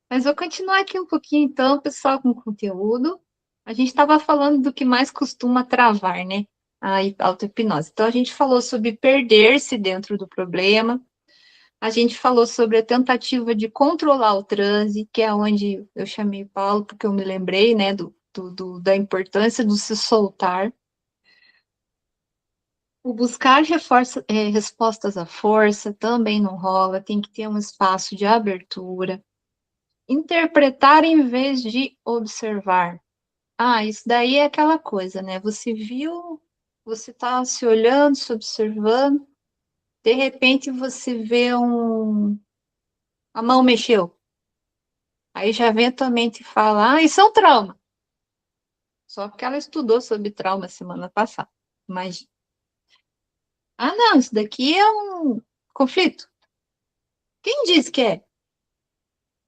Mas vou continuar aqui um pouquinho, então, pessoal, com o conteúdo. A gente estava falando do que mais costuma travar, né? A auto-hipnose. Então, a gente falou sobre perder-se dentro do problema. A gente falou sobre a tentativa de controlar o transe, que é onde eu chamei Paulo, porque eu me lembrei, né, da importância do se soltar. O buscar respostas à força também não rola, tem que ter um espaço de abertura. Interpretar em vez de observar. Ah, isso daí é aquela coisa, né? Você viu, você está se olhando, se observando, de repente você vê a mão mexeu. Aí já vem a tua mente e fala, isso é um trauma. Só porque ela estudou sobre trauma semana passada. Mas, não, isso daqui é um conflito. Quem disse que é?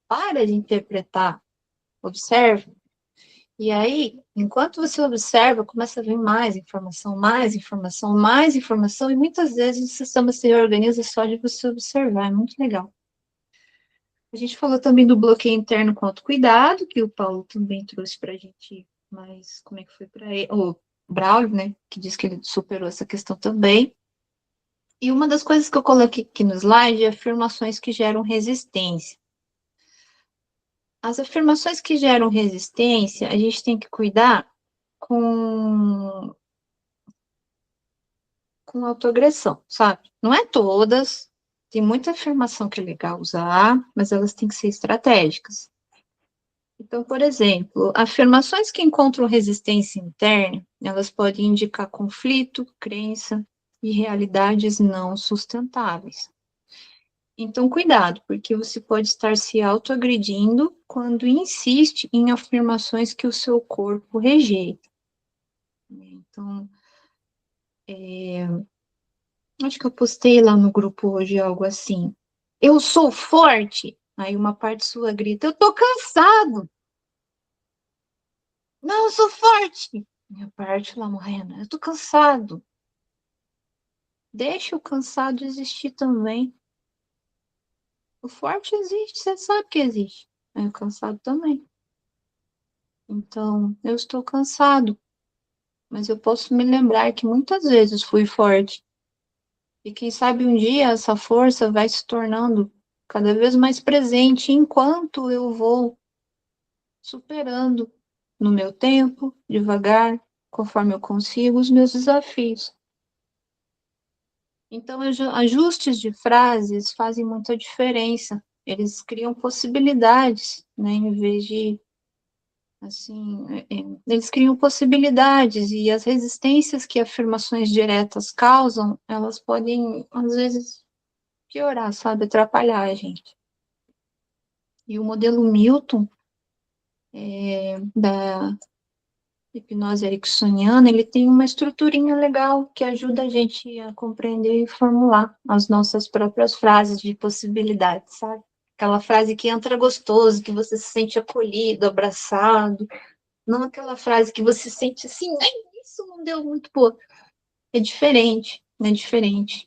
Para de interpretar, observa. E aí, enquanto você observa, começa a vir mais informação, mais informação, mais informação, e muitas vezes o sistema se reorganiza só de você observar, é muito legal. A gente falou também do bloqueio interno com autocuidado, que o Paulo também trouxe para a gente, mas como é que foi para ele? O Braulio, né, que disse que ele superou essa questão também. E uma das coisas que eu coloquei aqui no slide é afirmações que geram resistência. As afirmações que geram resistência, a gente tem que cuidar com autoagressão, sabe? Não é todas, tem muita afirmação que é legal usar, mas elas têm que ser estratégicas. Então, por exemplo, afirmações que encontram resistência interna, elas podem indicar conflito, crença e realidades não sustentáveis. Então, cuidado, porque você pode estar se autoagredindo quando insiste em afirmações que o seu corpo rejeita. Então, acho que eu postei lá no grupo hoje algo assim. Eu sou forte. Aí uma parte sua grita, eu tô cansado. Não, eu sou forte. Minha parte lá morrendo, eu tô cansado. Deixa o cansado existir também. O forte existe, você sabe que existe. Aí o cansado também. Então, eu estou cansado. Mas eu posso me lembrar que muitas vezes fui forte. E quem sabe um dia essa força vai se tornando cada vez mais presente enquanto eu vou superando no meu tempo, devagar, conforme eu consigo os meus desafios. Então, ajustes de frases fazem muita diferença. Eles criam possibilidades, né, em vez de, assim, eles criam possibilidades e as resistências que afirmações diretas causam, elas podem, às vezes, piorar, sabe, atrapalhar a gente. E o modelo Milton, da hipnose ericksoniana, ele tem uma estruturinha legal que ajuda a gente a compreender e formular as nossas próprias frases de possibilidade, sabe? Aquela frase que entra gostoso, que você se sente acolhido, abraçado, não aquela frase que você sente assim, isso não deu muito boa. É diferente, é diferente.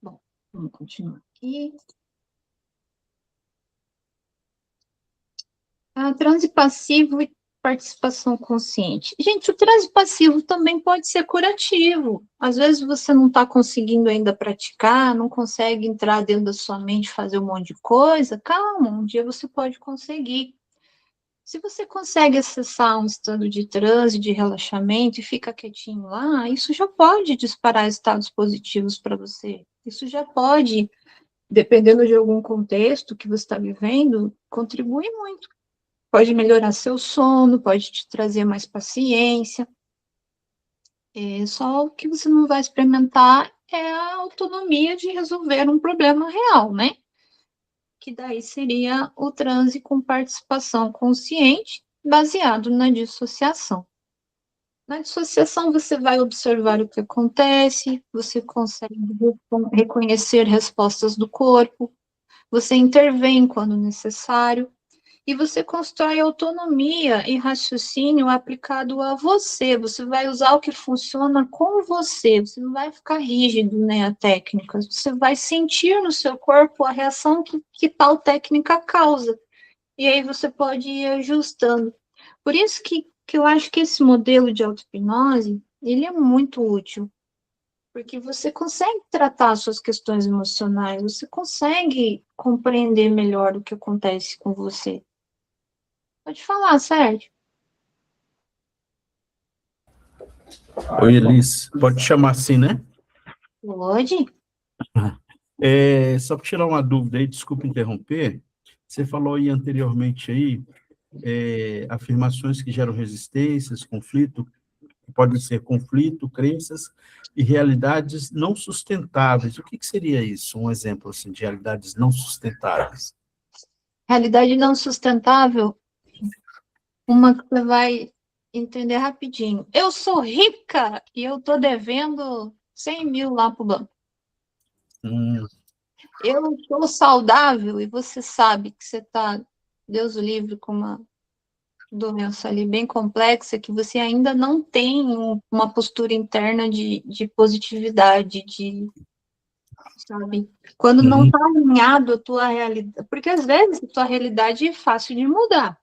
Bom, vamos continuar aqui. Transe passivo e participação consciente. Gente, o transe passivo também pode ser curativo. Às vezes você não está conseguindo ainda praticar, não consegue entrar dentro da sua mente, fazer um monte de coisa. Calma, um dia você pode conseguir. Se você consegue acessar um estado de transe, de relaxamento e fica quietinho lá, isso já pode disparar estados positivos para você. Isso já pode, dependendo de algum contexto que você está vivendo, contribuir muito. Pode melhorar seu sono, pode te trazer mais paciência. Só o que você não vai experimentar é a autonomia de resolver um problema real, né? Que daí seria o transe com participação consciente, baseado na dissociação. Na dissociação, você vai observar o que acontece, você consegue reconhecer respostas do corpo, você intervém quando necessário, e você constrói autonomia e raciocínio aplicado a você. Você vai usar o que funciona com você. Você não vai ficar rígido, né, a técnica. Você vai sentir no seu corpo a reação que tal técnica causa. E aí você pode ir ajustando. Por isso que eu acho que esse modelo de auto-hipnose, ele é muito útil. Porque você consegue tratar suas questões emocionais, você consegue compreender melhor o que acontece com você. Pode falar, Sérgio. Oi, Elis. Pode chamar assim, né? Pode. Só para tirar uma dúvida aí, desculpa interromper. Você falou aí anteriormente aí, afirmações que geram resistências, conflito, podem ser conflito, crenças e realidades não sustentáveis. O que seria isso? Um exemplo assim, de realidades não sustentáveis. Realidade não sustentável, uma que você vai entender rapidinho. Eu sou rica e eu estou devendo 100 mil lá para o banco. Eu estou saudável e você sabe que você está, Deus o livre, com uma doença ali bem complexa, que você ainda não tem uma postura interna de positividade, sabe? Quando não está alinhado a tua realidade, porque às vezes a tua realidade é fácil de mudar,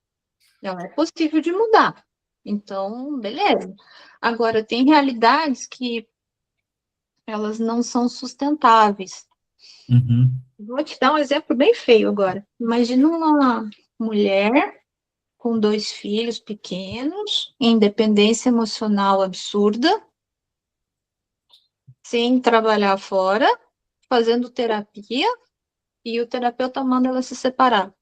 ela é possível de mudar. Então, beleza. Agora, tem realidades que elas não são sustentáveis. Vou te dar um exemplo bem feio agora. Imagina uma mulher com 2 filhos pequenos, independência emocional absurda, sem trabalhar fora, fazendo terapia, e o terapeuta manda ela se separar.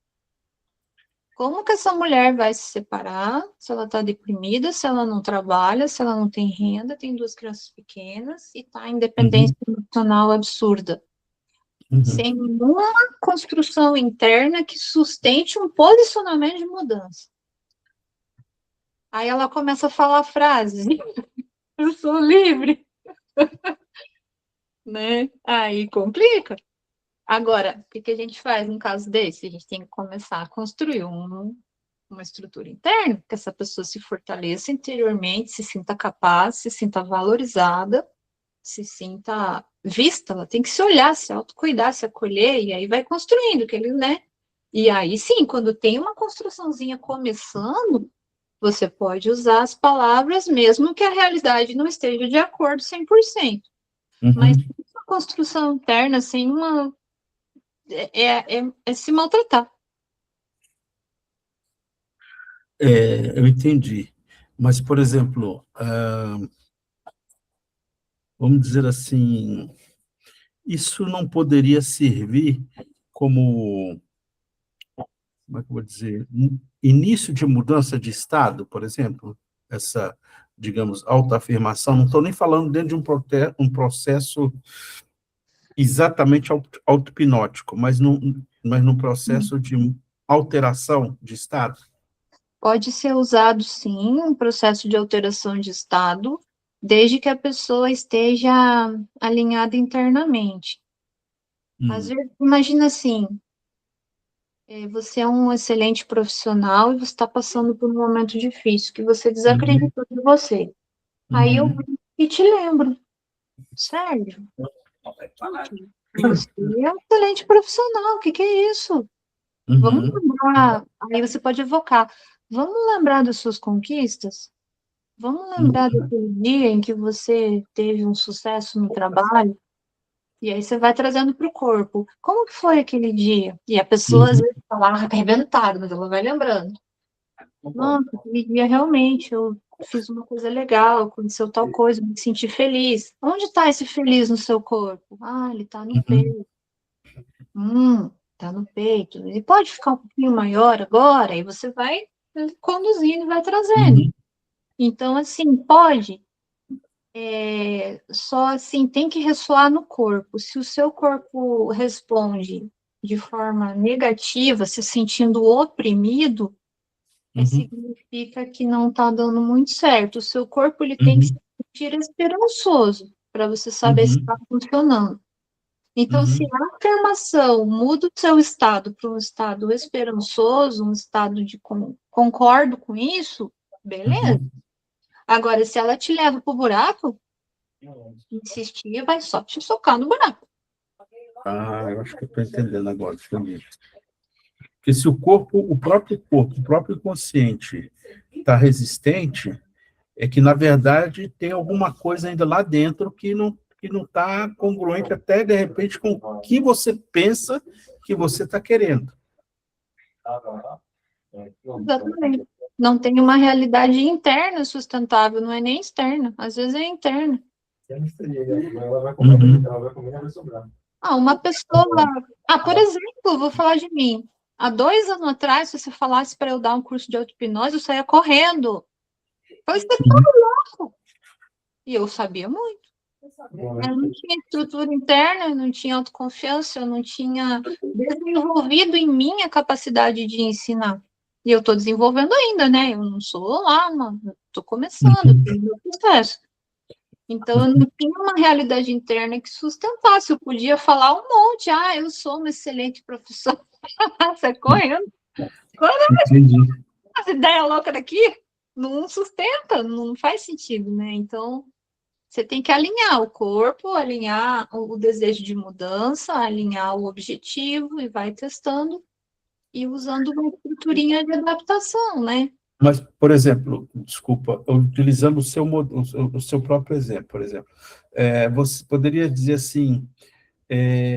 Como que essa mulher vai se separar se ela está deprimida, se ela não trabalha, se ela não tem renda, tem 2 crianças pequenas e está em dependência emocional absurda? Sem nenhuma construção interna que sustente um posicionamento de mudança. Aí ela começa a falar frases. Eu sou livre. Né? Aí complica. Agora, o que a gente faz num caso desse? A gente tem que começar a construir uma estrutura interna, que essa pessoa se fortaleça interiormente, se sinta capaz, se sinta valorizada, se sinta vista, ela tem que se olhar, se autocuidar, se acolher, e aí vai construindo, né? E aí sim, quando tem uma construçãozinha começando, você pode usar as palavras, mesmo que a realidade não esteja de acordo 100%. Mas uma construção interna, sem uma... É se maltratar. Eu entendi. Mas, por exemplo, vamos dizer assim, isso não poderia servir como é que eu vou dizer, início de mudança de estado, por exemplo, essa, digamos, autoafirmação, não estou nem falando dentro de um processo exatamente auto-hipnótico, mas num processo de alteração de estado. Pode ser usado, sim, um processo de alteração de estado, desde que a pessoa esteja alinhada internamente. Às vezes, imagina assim, você é um excelente profissional e você está passando por um momento difícil, que você desacreditou de você. Aí eu venho e te lembro, Sérgio, você é um excelente profissional, o que é isso? Vamos lembrar, aí você pode evocar, vamos lembrar das suas conquistas? Vamos lembrar daquele dia em que você teve um sucesso no trabalho? E aí você vai trazendo para o corpo. Como que foi aquele dia? E a pessoa às vezes está lá arrebentada, mas ela vai lembrando. Nossa, aquele dia realmente eu fiz uma coisa legal, aconteceu tal coisa, me senti feliz. Onde está esse feliz no seu corpo? Ah, ele está no peito. Tá no peito. Ele pode ficar um pouquinho maior agora, e você vai conduzindo e vai trazendo. Então, assim, pode. Só assim, tem que ressoar no corpo. Se o seu corpo responde de forma negativa, se sentindo oprimido, significa que não está dando muito certo. O seu corpo ele tem que se sentir esperançoso para você saber se está funcionando. Então, se a afirmação muda o seu estado para um estado esperançoso, um estado de concordo com isso, beleza. Agora, se ela te leva para o buraco, insistir vai só te socar no buraco. Ah, eu acho que eu estou entendendo agora. Porque se o corpo, o próprio consciente está resistente, é que, na verdade, tem alguma coisa ainda lá dentro que não está congruente até, de repente, com o que você pensa que você está querendo. Exatamente. Não tem uma realidade interna sustentável, não é nem externa. Às vezes é interna. Uma pessoa... por exemplo, vou falar de mim. Há 2 anos atrás, se você falasse para eu dar um curso de auto-hipnose, eu saía correndo. Você tá louco! E eu sabia muito. Eu não tinha estrutura interna, eu não tinha autoconfiança, eu não tinha desenvolvido em mim a capacidade de ensinar. E eu estou desenvolvendo ainda, né? Eu não sou lá, estou começando, tenho meu processo. Então, eu não tinha uma realidade interna que sustentasse. Eu podia falar um monte. Eu sou uma excelente professora. Você correndo. Entendi. As ideias loucas daqui não sustenta, não faz sentido, né? Então, você tem que alinhar o corpo, alinhar o desejo de mudança, alinhar o objetivo e vai testando e usando uma estruturinha de adaptação, né? Mas, por exemplo, desculpa, utilizando o seu próprio exemplo, por exemplo, você poderia dizer assim,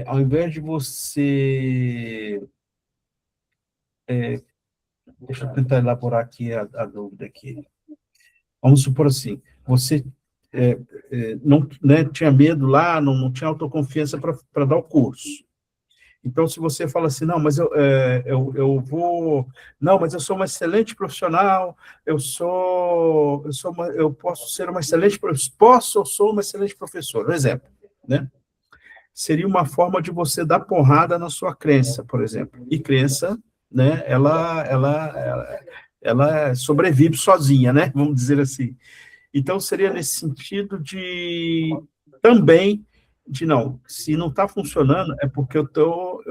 ao invés de você... deixa eu tentar elaborar aqui a dúvida aqui. Vamos supor assim, você não, né, tinha medo lá, não tinha autoconfiança para dar o curso. Então, se você fala assim, não, mas eu vou... Não, mas eu sou uma excelente profissional, eu posso ser uma excelente... Posso ou sou uma excelente professora, um exemplo, né? Seria uma forma de você dar porrada na sua crença, por exemplo. E crença, né, ela sobrevive sozinha, né? Vamos dizer assim. Então, seria nesse sentido de também de não, se não está funcionando, é porque eu tô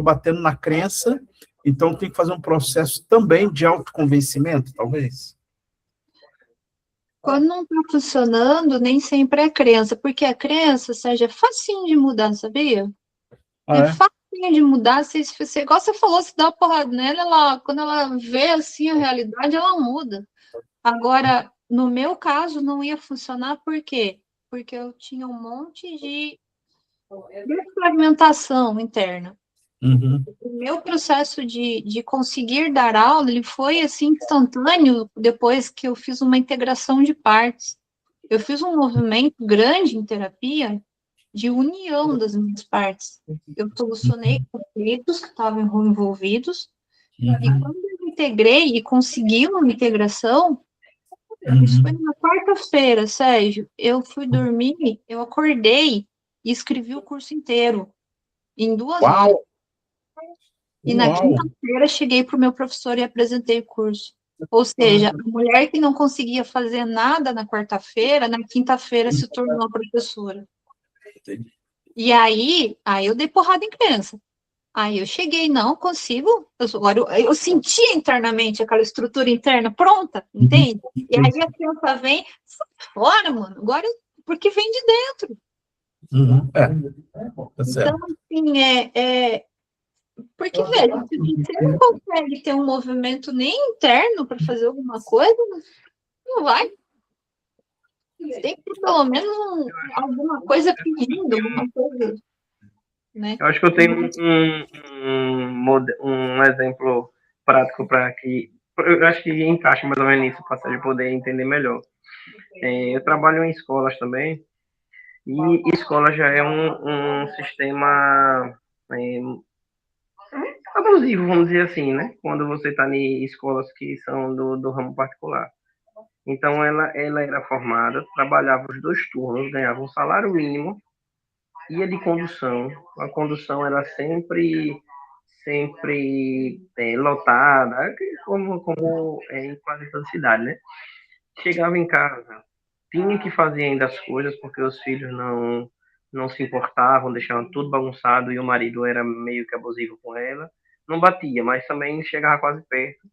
batendo na crença, então tem que fazer um processo também de autoconvencimento, talvez. Quando não está funcionando, nem sempre é crença, porque a crença, Sérgio, é facinho de mudar, sabia? É facinho de mudar, igual você falou, se dá uma porrada nela, quando ela vê assim a realidade, ela muda. Agora, no meu caso, não ia funcionar, por quê? Porque eu tinha um monte de fragmentação interna. O meu processo de conseguir dar aula, ele foi assim instantâneo depois que eu fiz uma integração de partes. Eu fiz um movimento grande em terapia de união das minhas partes. Eu solucionei conflitos que estavam envolvidos, e quando eu integrei e consegui uma integração, isso foi na quarta-feira, Sérgio. Eu fui dormir, eu acordei e escrevi o curso inteiro, em 2 horas. E na Uau! quinta-feira cheguei para o meu professor e apresentei o curso. Ou seja, a mulher que não conseguia fazer nada na quarta-feira, na quinta-feira se tornou professora. Entendi. E aí eu dei porrada em criança. Aí eu cheguei, não consigo. Agora eu sentia internamente aquela estrutura interna pronta, entende? E aí a criança vem, sai fora, mano. Agora, porque vem de dentro. Uhum. Tá Então, certo. assim, porque, velho, se você não consegue ter um movimento nem interno para fazer alguma coisa, não vai. Tem que ter pelo menos alguma coisa pedindo, alguma coisa, né? Eu acho que eu tenho um exemplo prático para que. Eu acho que encaixa mais ou menos nisso, para você poder entender melhor. Eu trabalho em escolas também, e escola já é um sistema abusivo, vamos dizer assim, né? Quando você está em escolas que são do ramo particular. Então, ela era formada, trabalhava os 2 turnos, ganhava um salário mínimo, ia de condução. A condução era sempre lotada, como em quase toda cidade, né? Chegava em casa, tinha que fazer ainda as coisas, porque os filhos não se importavam, deixavam tudo bagunçado, e o marido era meio que abusivo com ela. Não batia, mas também chegava quase perto.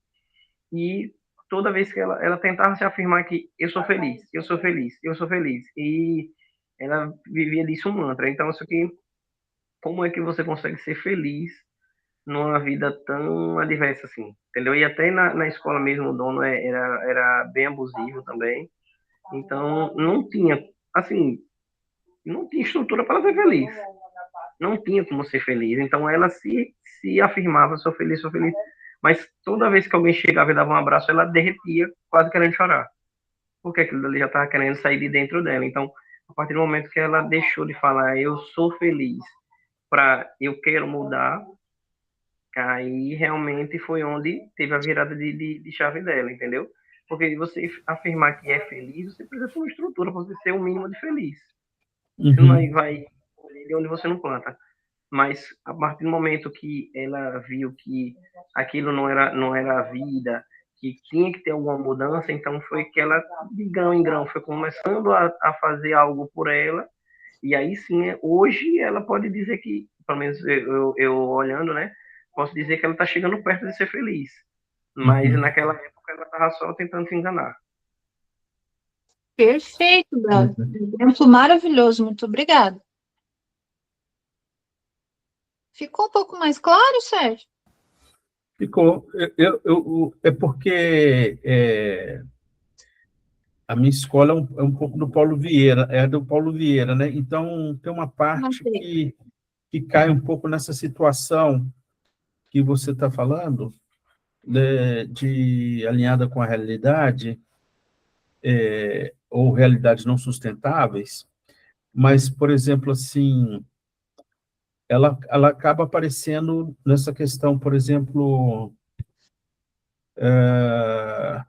E toda vez que ela tentava se afirmar que eu sou feliz, eu sou feliz, eu sou feliz. E ela vivia disso um mantra. Então, isso aqui, como é que você consegue ser feliz numa vida tão adversa assim? Entendeu? E até na escola mesmo, o dono era bem abusivo também. Então, não tinha, assim, não tinha estrutura para ser feliz. Não tinha como ser feliz. Então, ela se afirmava, sou feliz, sou feliz. Mas toda vez que alguém chegava e dava um abraço, ela derretia, quase querendo chorar. Porque aquilo ali já estava querendo sair de dentro dela. Então, a partir do momento que ela deixou de falar eu sou feliz para eu quero mudar, aí realmente foi onde teve a virada de chave dela, entendeu? Porque você afirmar que é feliz, você precisa ter uma estrutura para você ser o mínimo de feliz. Você não vai de onde você não planta. Mas a partir do momento que ela viu que aquilo não era a vida, que tinha que ter alguma mudança, então foi que ela, de grão em grão, foi começando a fazer algo por ela, e aí sim, hoje ela pode dizer que, pelo menos eu olhando, né, posso dizer que ela está chegando perto de ser feliz, mas naquela época ela estava só tentando se enganar. Perfeito, Bel. Exemplo maravilhoso, muito obrigada. Ficou um pouco mais claro, Sérgio? Ficou. É porque a minha escola é um pouco do Paulo Vieira, do Paulo Vieira, né? Então, tem uma parte que cai um pouco nessa situação que você está falando, né, de alinhada com a realidade, ou realidades não sustentáveis, mas, por exemplo, assim, ela acaba aparecendo nessa questão, por exemplo, deixa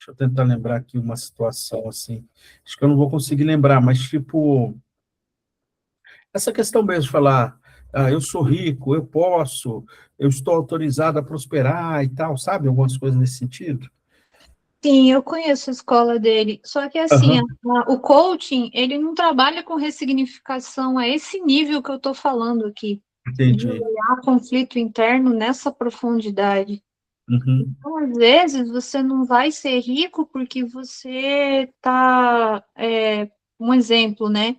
eu tentar lembrar aqui uma situação assim, acho que eu não vou conseguir lembrar, mas tipo, essa questão mesmo de falar, eu sou rico, eu posso, eu estou autorizado a prosperar e tal, sabe? Algumas coisas nesse sentido. Sim, eu conheço a escola dele. Só que, assim, Aham, o coaching, ele não trabalha com ressignificação a esse nível que eu estou falando aqui, de entendi. olhar conflito interno nessa profundidade. Uhum, Então, às vezes, você não vai ser rico porque você está, um exemplo, né?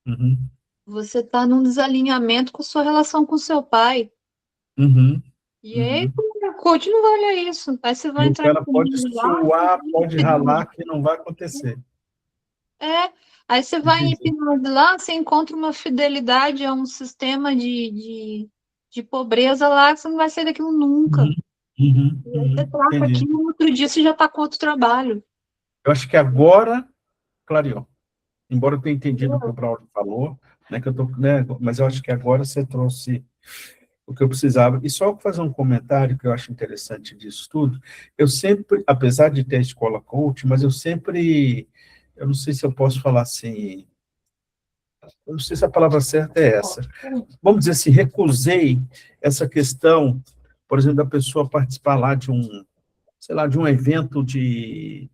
uhum, Você está num desalinhamento com sua relação com seu pai. uhum, E aí, uhum. o coach não vai olhar isso. Aí você vai E o entrar em cara pode comigo lá. suar, pode ralar, que não vai acontecer. Aí você vai em Entendi. hipnose lá, você encontra uma fidelidade a um sistema de pobreza lá, que você não vai sair daquilo nunca. Uhum, uhum, E aí você uhum, trata entendi. aquilo, no outro dia você já está com outro trabalho. Eu acho que agora clareou. Embora eu tenha entendido o que o Braulio falou, né, que eu tô, né, mas eu acho que agora você trouxe o que eu precisava. E só fazer um comentário que eu acho interessante disso tudo, eu sempre, apesar de ter a escola coach, mas eu sempre, eu não sei se eu posso falar assim, eu não sei se a palavra certa é essa, vamos dizer assim, recusei essa questão, por exemplo, da pessoa participar lá de um, sei lá, de um evento de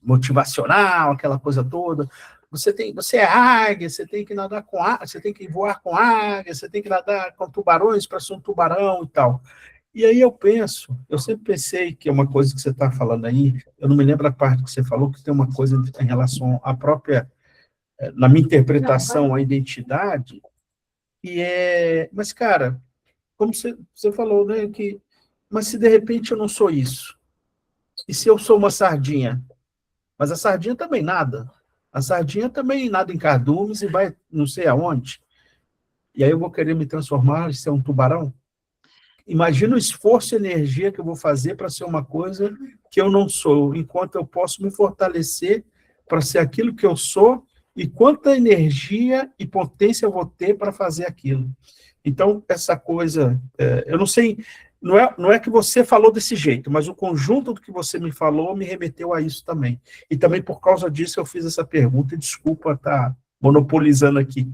motivacional, aquela coisa toda. Você é águia, você tem que nadar com águia, você tem que voar com águia, você tem que nadar com tubarões para ser um tubarão e tal. E aí eu sempre pensei que é uma coisa que você está falando aí, eu não me lembro a parte que você falou, que tem uma coisa em relação à própria, na minha interpretação, a identidade, mas, cara, como você falou, né, mas se de repente eu não sou isso, e se eu sou uma sardinha? Mas a sardinha também nada. A sardinha também nada em cardumes e vai não sei aonde. E aí eu vou querer me transformar e ser um tubarão? Imagina o esforço e energia que eu vou fazer para ser uma coisa que eu não sou, enquanto eu posso me fortalecer para ser aquilo que eu sou e quanta energia e potência eu vou ter para fazer aquilo. Então, essa coisa, eu não sei, não é que você falou desse jeito, mas o conjunto do que você me falou me remeteu a isso também. E também por causa disso eu fiz essa pergunta, e desculpa estar monopolizando aqui.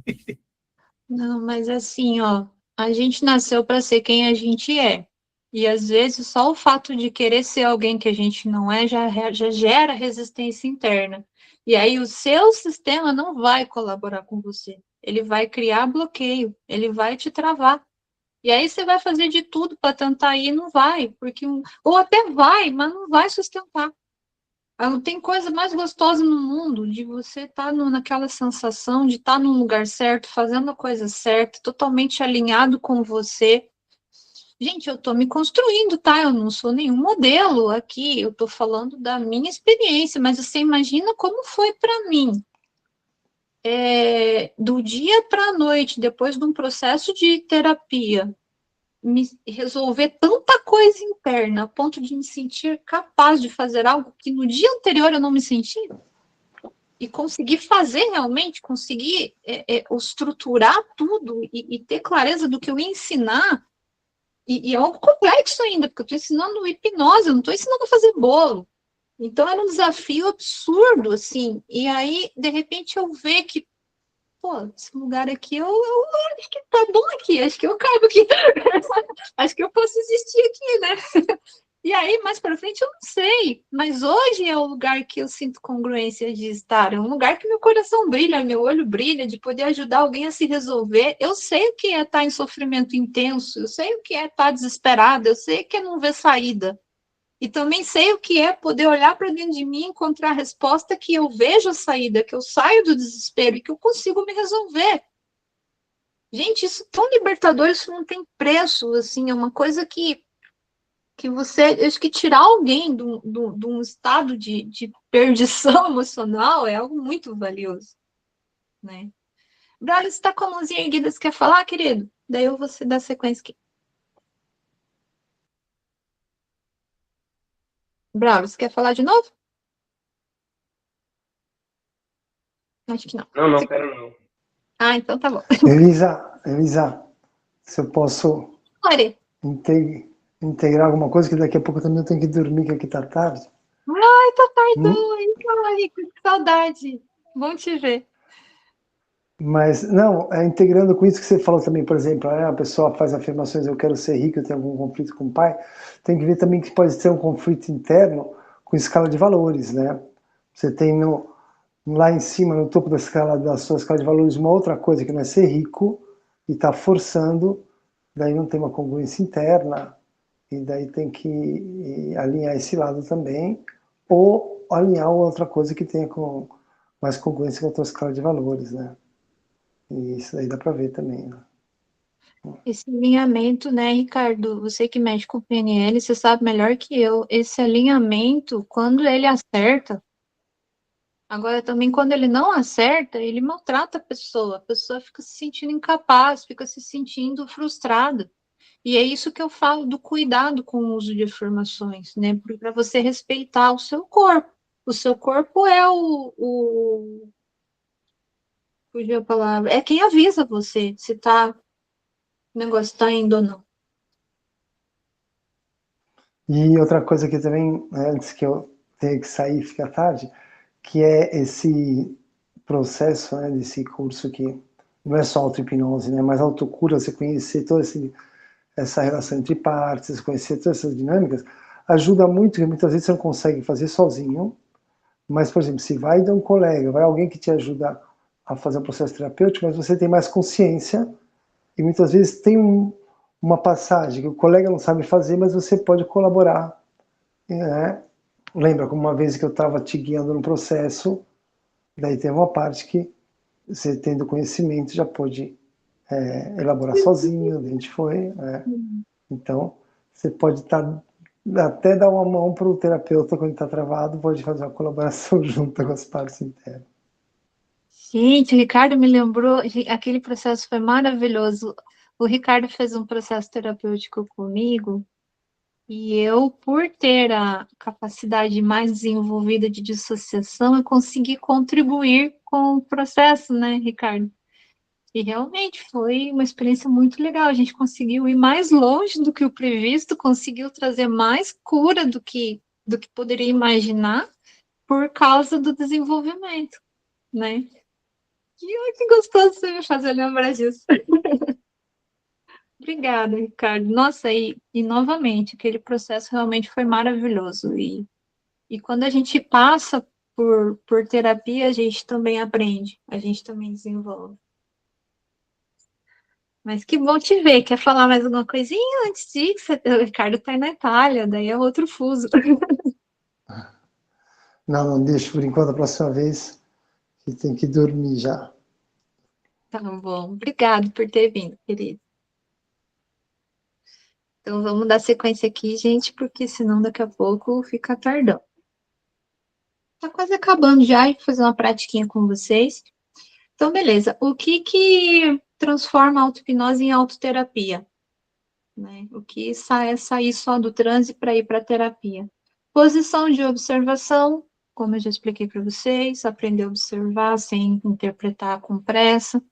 Não, mas assim, ó, a gente nasceu para ser quem a gente é. E às vezes só o fato de querer ser alguém que a gente não é já gera resistência interna. E aí o seu sistema não vai colaborar com você. Ele vai criar bloqueio, ele vai te travar. E aí você vai fazer de tudo para tentar ir, não vai, porque ou até vai, mas não vai sustentar. Não tem coisa mais gostosa no mundo de você estar naquela sensação de estar no lugar certo, fazendo a coisa certa, totalmente alinhado com você. Gente, eu estou me construindo, tá? Eu não sou nenhum modelo aqui, eu estou falando da minha experiência, mas você imagina como foi para mim. Do dia para a noite, depois de um processo de terapia, resolver tanta coisa interna, a ponto de me sentir capaz de fazer algo que no dia anterior eu não me sentia, e conseguir fazer realmente, conseguir estruturar tudo e ter clareza do que eu ia ensinar, e é algo complexo ainda, porque eu estou ensinando hipnose, eu não estou ensinando a fazer bolo. Então era um desafio absurdo, assim, e aí, de repente, eu ver que, pô, esse lugar aqui, eu acho que tá bom aqui, acho que eu caibo aqui, acho que eu posso existir aqui, né? E aí, mais para frente, eu não sei, mas hoje é o lugar que eu sinto congruência de estar, é um lugar que meu coração brilha, meu olho brilha, de poder ajudar alguém a se resolver. Eu sei o que é estar em sofrimento intenso, eu sei o que é estar desesperada, eu sei o que é não ver saída. E também sei o que é poder olhar para dentro de mim e encontrar a resposta, que eu vejo a saída, que eu saio do desespero e que eu consigo me resolver. Gente, isso é tão libertador, isso não tem preço, assim, é uma coisa que você, eu acho que tirar alguém de um estado de perdição emocional é algo muito valioso, né? Braulio, você está com a mãozinha erguida, você quer falar, querido? Daí eu vou dar sequência aqui. Braulio, você quer falar de novo? Acho que não. Não quero não. Ah, então tá bom. Elisa, se eu posso Olha. integrar alguma coisa, que daqui a pouco também eu tenho que dormir, que aqui tá tarde. Ai, tá tardão, ai, que saudade. Bom te ver. Mas, não, integrando com isso que você falou também, por exemplo, a pessoa faz afirmações, eu quero ser rico, eu tenho algum conflito com o pai, tem que ver também que pode ter um conflito interno com escala de valores, né? Você tem lá em cima, no topo da sua escala de valores, uma outra coisa que não é ser rico, e está forçando, daí não tem uma congruência interna, e daí tem que alinhar esse lado também, ou alinhar outra coisa que tenha mais congruência com a tua escala de valores, né? E isso aí dá para ver também, né? Esse alinhamento, né, Ricardo? Você que mexe com PNL, você sabe melhor que eu. Esse alinhamento, quando ele acerta, agora também quando ele não acerta, ele maltrata a pessoa fica se sentindo incapaz, fica se sentindo frustrada. E é isso que eu falo do cuidado com o uso de afirmações, né? Para você respeitar o seu corpo. O seu corpo é fugiu a palavra, é quem avisa você se o negócio está indo ou não. E outra coisa que também, antes que eu tenha que sair e ficar tarde, que é esse processo, né, desse curso que não é só auto-hipnose, né, mas autocura, você conhecer toda essa relação entre partes, conhecer todas essas dinâmicas, ajuda muito, porque muitas vezes você não consegue fazer sozinho, mas, por exemplo, se vai de um colega, vai alguém que te ajuda a fazer um processo terapêutico, mas você tem mais consciência, e muitas vezes tem uma passagem que o colega não sabe fazer, mas você pode colaborar, né? Lembra como uma vez que eu estava te guiando no processo, daí tem uma parte que você tendo conhecimento já pode elaborar sozinho, a gente foi, então você pode até dar uma mão para o terapeuta quando está travado, pode fazer uma colaboração junto com as partes internas. Gente, o Ricardo me lembrou, aquele processo foi maravilhoso. O Ricardo fez um processo terapêutico comigo, e eu, por ter a capacidade mais desenvolvida de dissociação, eu consegui contribuir com o processo, né, Ricardo? E realmente foi uma experiência muito legal. A gente conseguiu ir mais longe do que o previsto, conseguiu trazer mais cura do que poderia imaginar por causa do desenvolvimento, né? E ai, que gostoso você me fazer lembrar disso. Obrigada, Ricardo. Nossa, e novamente, aquele processo realmente foi maravilhoso. E quando a gente passa por terapia, a gente também aprende, a gente também desenvolve. Mas que bom te ver. Quer falar mais alguma coisinha antes de ir? O Ricardo está na Itália, daí é outro fuso. Não, deixa por enquanto, a próxima vez, que tem que dormir já. Tá bom. Obrigado por ter vindo, querido. Então vamos dar sequência aqui, gente, porque senão daqui a pouco fica tardão. Tá quase acabando já, e fazer uma pratiquinha com vocês. Então, beleza. O que transforma a auto-hipnose em autoterapia? Né? O que é sair só do transe para ir para a terapia? Posição de observação, como eu já expliquei para vocês, aprender a observar sem interpretar com pressa.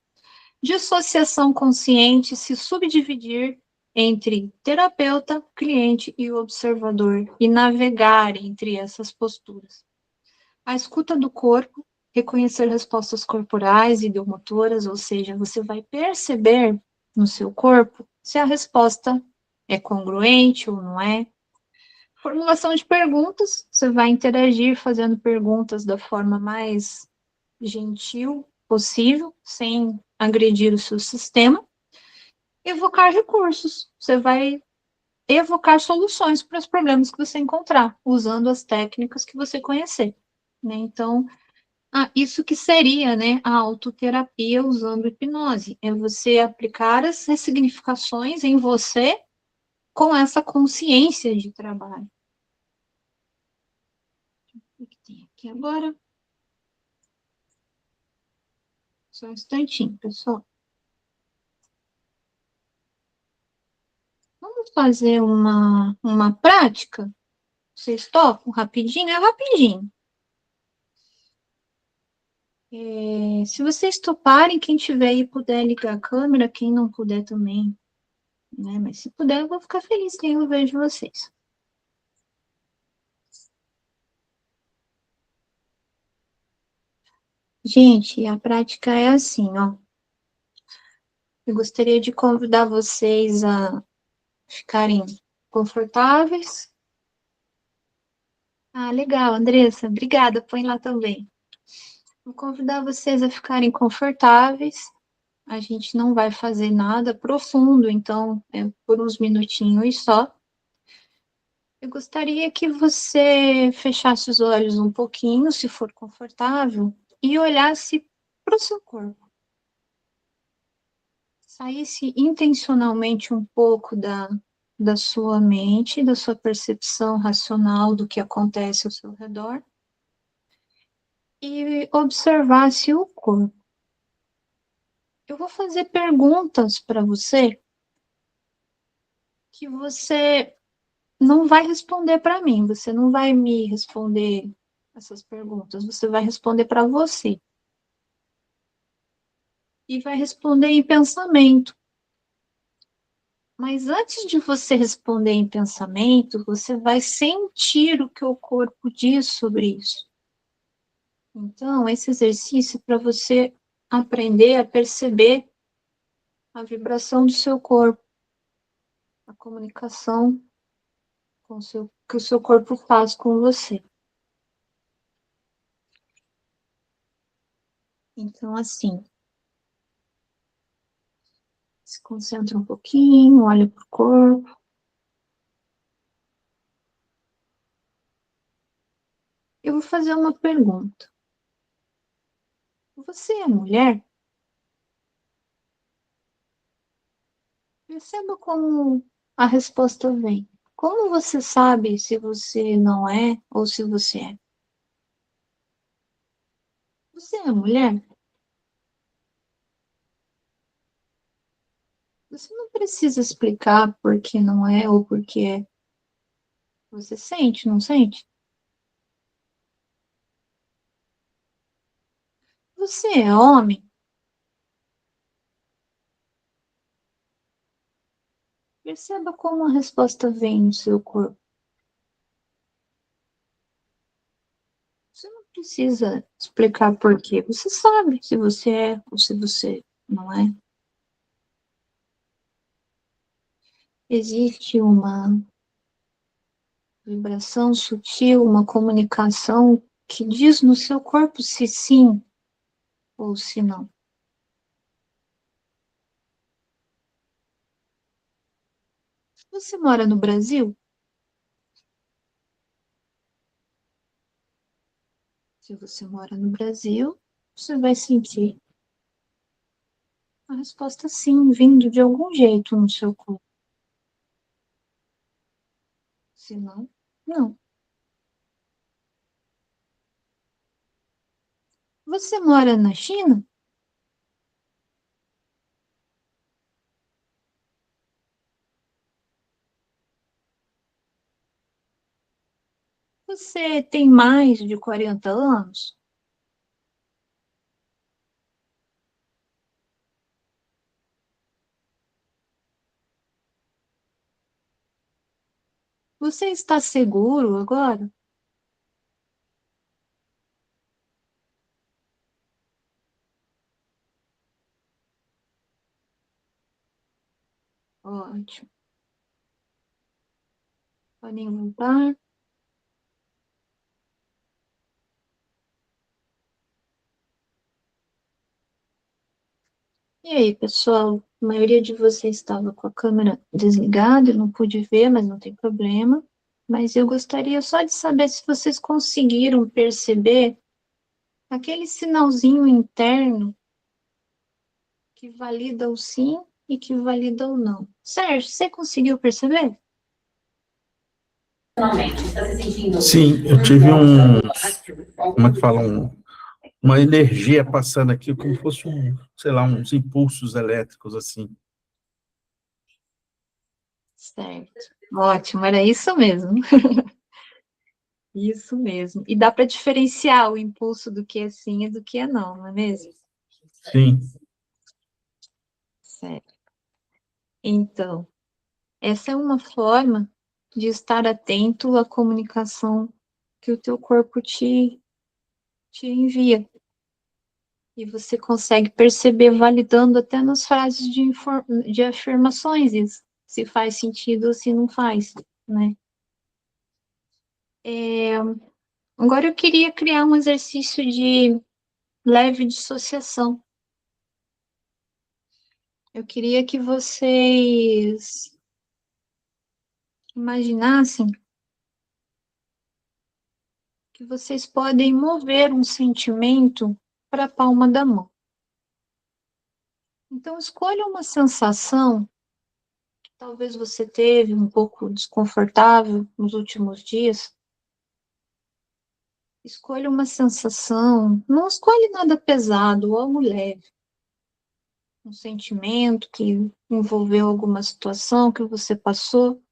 Dissociação consciente, se subdividir entre terapeuta, cliente e observador e navegar entre essas posturas. A escuta do corpo, reconhecer respostas corporais e ideomotoras, ou seja, você vai perceber no seu corpo se a resposta é congruente ou não é. Formulação de perguntas, você vai interagir fazendo perguntas da forma mais gentil possível, sem agredir o seu sistema. Evocar recursos, você vai evocar soluções para os problemas que você encontrar, usando as técnicas que você conhecer. Né? Então, isso que seria, né, a autoterapia usando hipnose, é você aplicar as ressignificações em você com essa consciência de trabalho. O que tem aqui agora? Só um instantinho, pessoal. Vamos fazer uma prática? Vocês topam rapidinho? É rapidinho. Se vocês toparem, quem tiver aí puder ligar a câmera, quem não puder também, né? Mas se puder, eu vou ficar feliz que eu vejo vocês. Gente, a prática é assim, ó. Eu gostaria de convidar vocês a ficarem confortáveis. Ah, legal, Andressa, obrigada, põe lá também. Vou convidar vocês a ficarem confortáveis. A gente não vai fazer nada profundo, então é por uns minutinhos só. Eu gostaria que você fechasse os olhos um pouquinho, se for confortável, e olhasse para o seu corpo. Saísse intencionalmente um pouco da sua mente, da sua percepção racional do que acontece ao seu redor, e observasse o corpo. Eu vou fazer perguntas para você que você não vai responder para mim, você não vai me responder essas perguntas, você vai responder para você. E vai responder em pensamento. Mas antes de você responder em pensamento, você vai sentir o que o corpo diz sobre isso. Então, esse exercício é para você aprender a perceber a vibração do seu corpo, a comunicação que o seu corpo faz com você. Então, assim, se concentra um pouquinho, olha para o corpo. Eu vou fazer uma pergunta. Você é mulher? Perceba como a resposta vem. Como você sabe se você não é ou se você é? Você é mulher? Você não precisa explicar por que não é ou por que é. Você sente, não sente? Você é homem? Perceba como a resposta vem no seu corpo. Você não precisa explicar por quê. Você sabe se você é ou se você não é. Existe uma vibração sutil, uma comunicação que diz no seu corpo se sim ou se não. Você mora no Brasil? Se você mora no Brasil, você vai sentir a resposta sim, vindo de algum jeito no seu corpo. Se não, não. Você mora na China? Você tem mais de 40 anos? Você está seguro agora? Ótimo. Podem voltar. E aí, pessoal? A maioria de vocês estava com a câmera desligada, eu não pude ver, mas não tem problema. Mas eu gostaria só de saber se vocês conseguiram perceber aquele sinalzinho interno que valida o sim e que valida o não. Sérgio, você conseguiu perceber? Sim, eu tive como é que fala, uma energia passando aqui, como se fosse sei lá, uns impulsos elétricos, assim. Certo. Ótimo, era isso mesmo. Isso mesmo. E dá para diferenciar o impulso do que é sim e do que é não, não é mesmo? Sim. Certo. Então, essa é uma forma de estar atento à comunicação que o teu corpo te envia. E você consegue perceber validando até nas frases de afirmações isso, se faz sentido ou se não faz, né? Agora eu queria criar um exercício de leve dissociação. Eu queria que vocês imaginassem que vocês podem mover um sentimento para a palma da mão. Então, escolha uma sensação que talvez você teve um pouco desconfortável nos últimos dias. Escolha uma sensação, não escolhe nada pesado ou algo leve. Um sentimento que envolveu alguma situação que você passou.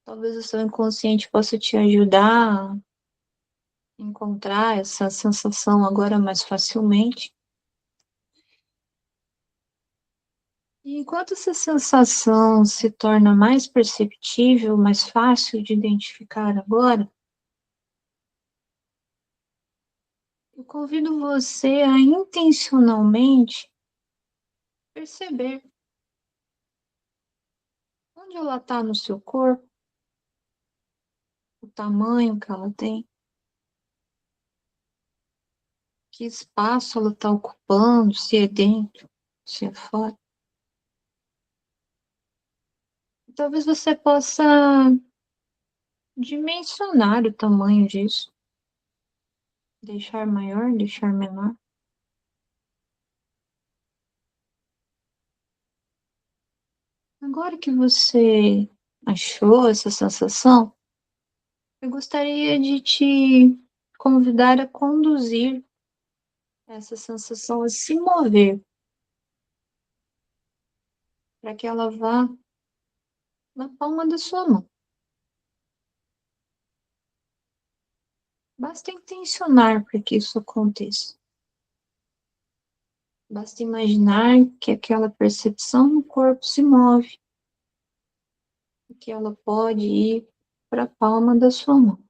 Talvez o seu inconsciente possa te ajudar a encontrar essa sensação agora mais facilmente. E enquanto essa sensação se torna mais perceptível, mais fácil de identificar agora, Eu convido você a intencionalmente perceber onde ela está no seu corpo, o tamanho que ela tem, que espaço ela está ocupando, se é dentro, se é fora. Talvez você possa dimensionar o tamanho disso, deixar maior, deixar menor. Agora que você achou essa sensação, eu gostaria de te convidar a conduzir essa sensação a se mover, para que ela vá na palma da sua mão. Basta intencionar para que isso aconteça. Basta imaginar que aquela percepção no corpo se move, e que ela pode ir para a palma da sua mão.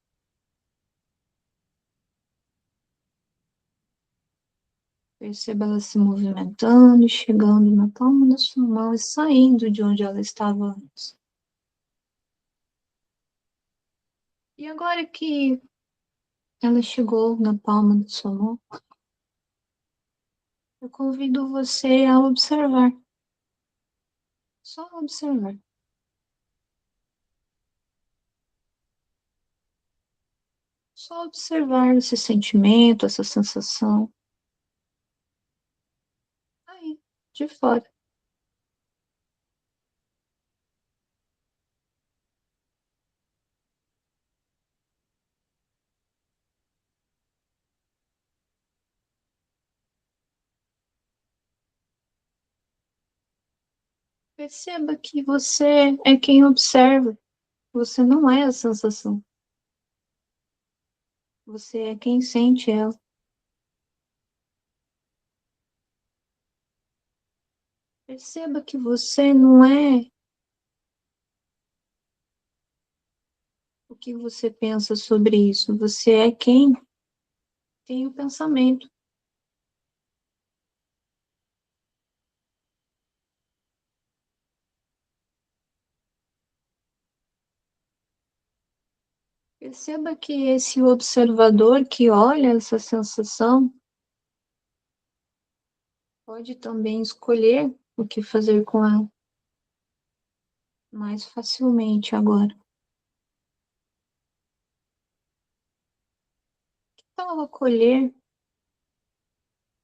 Perceba ela se movimentando, chegando na palma da sua mão e saindo de onde ela estava antes. E agora que ela chegou na palma da sua mão, eu convido você a observar. Só observar. Só observar esse sentimento, essa sensação. Aí, de fora. Perceba que você é quem observa. Você não é a sensação. Você é quem sente ela. Perceba que você não é o que você pensa sobre isso. Você é quem tem o pensamento. Perceba que esse observador que olha essa sensação pode também escolher o que fazer com ela mais facilmente agora. Então, acolher,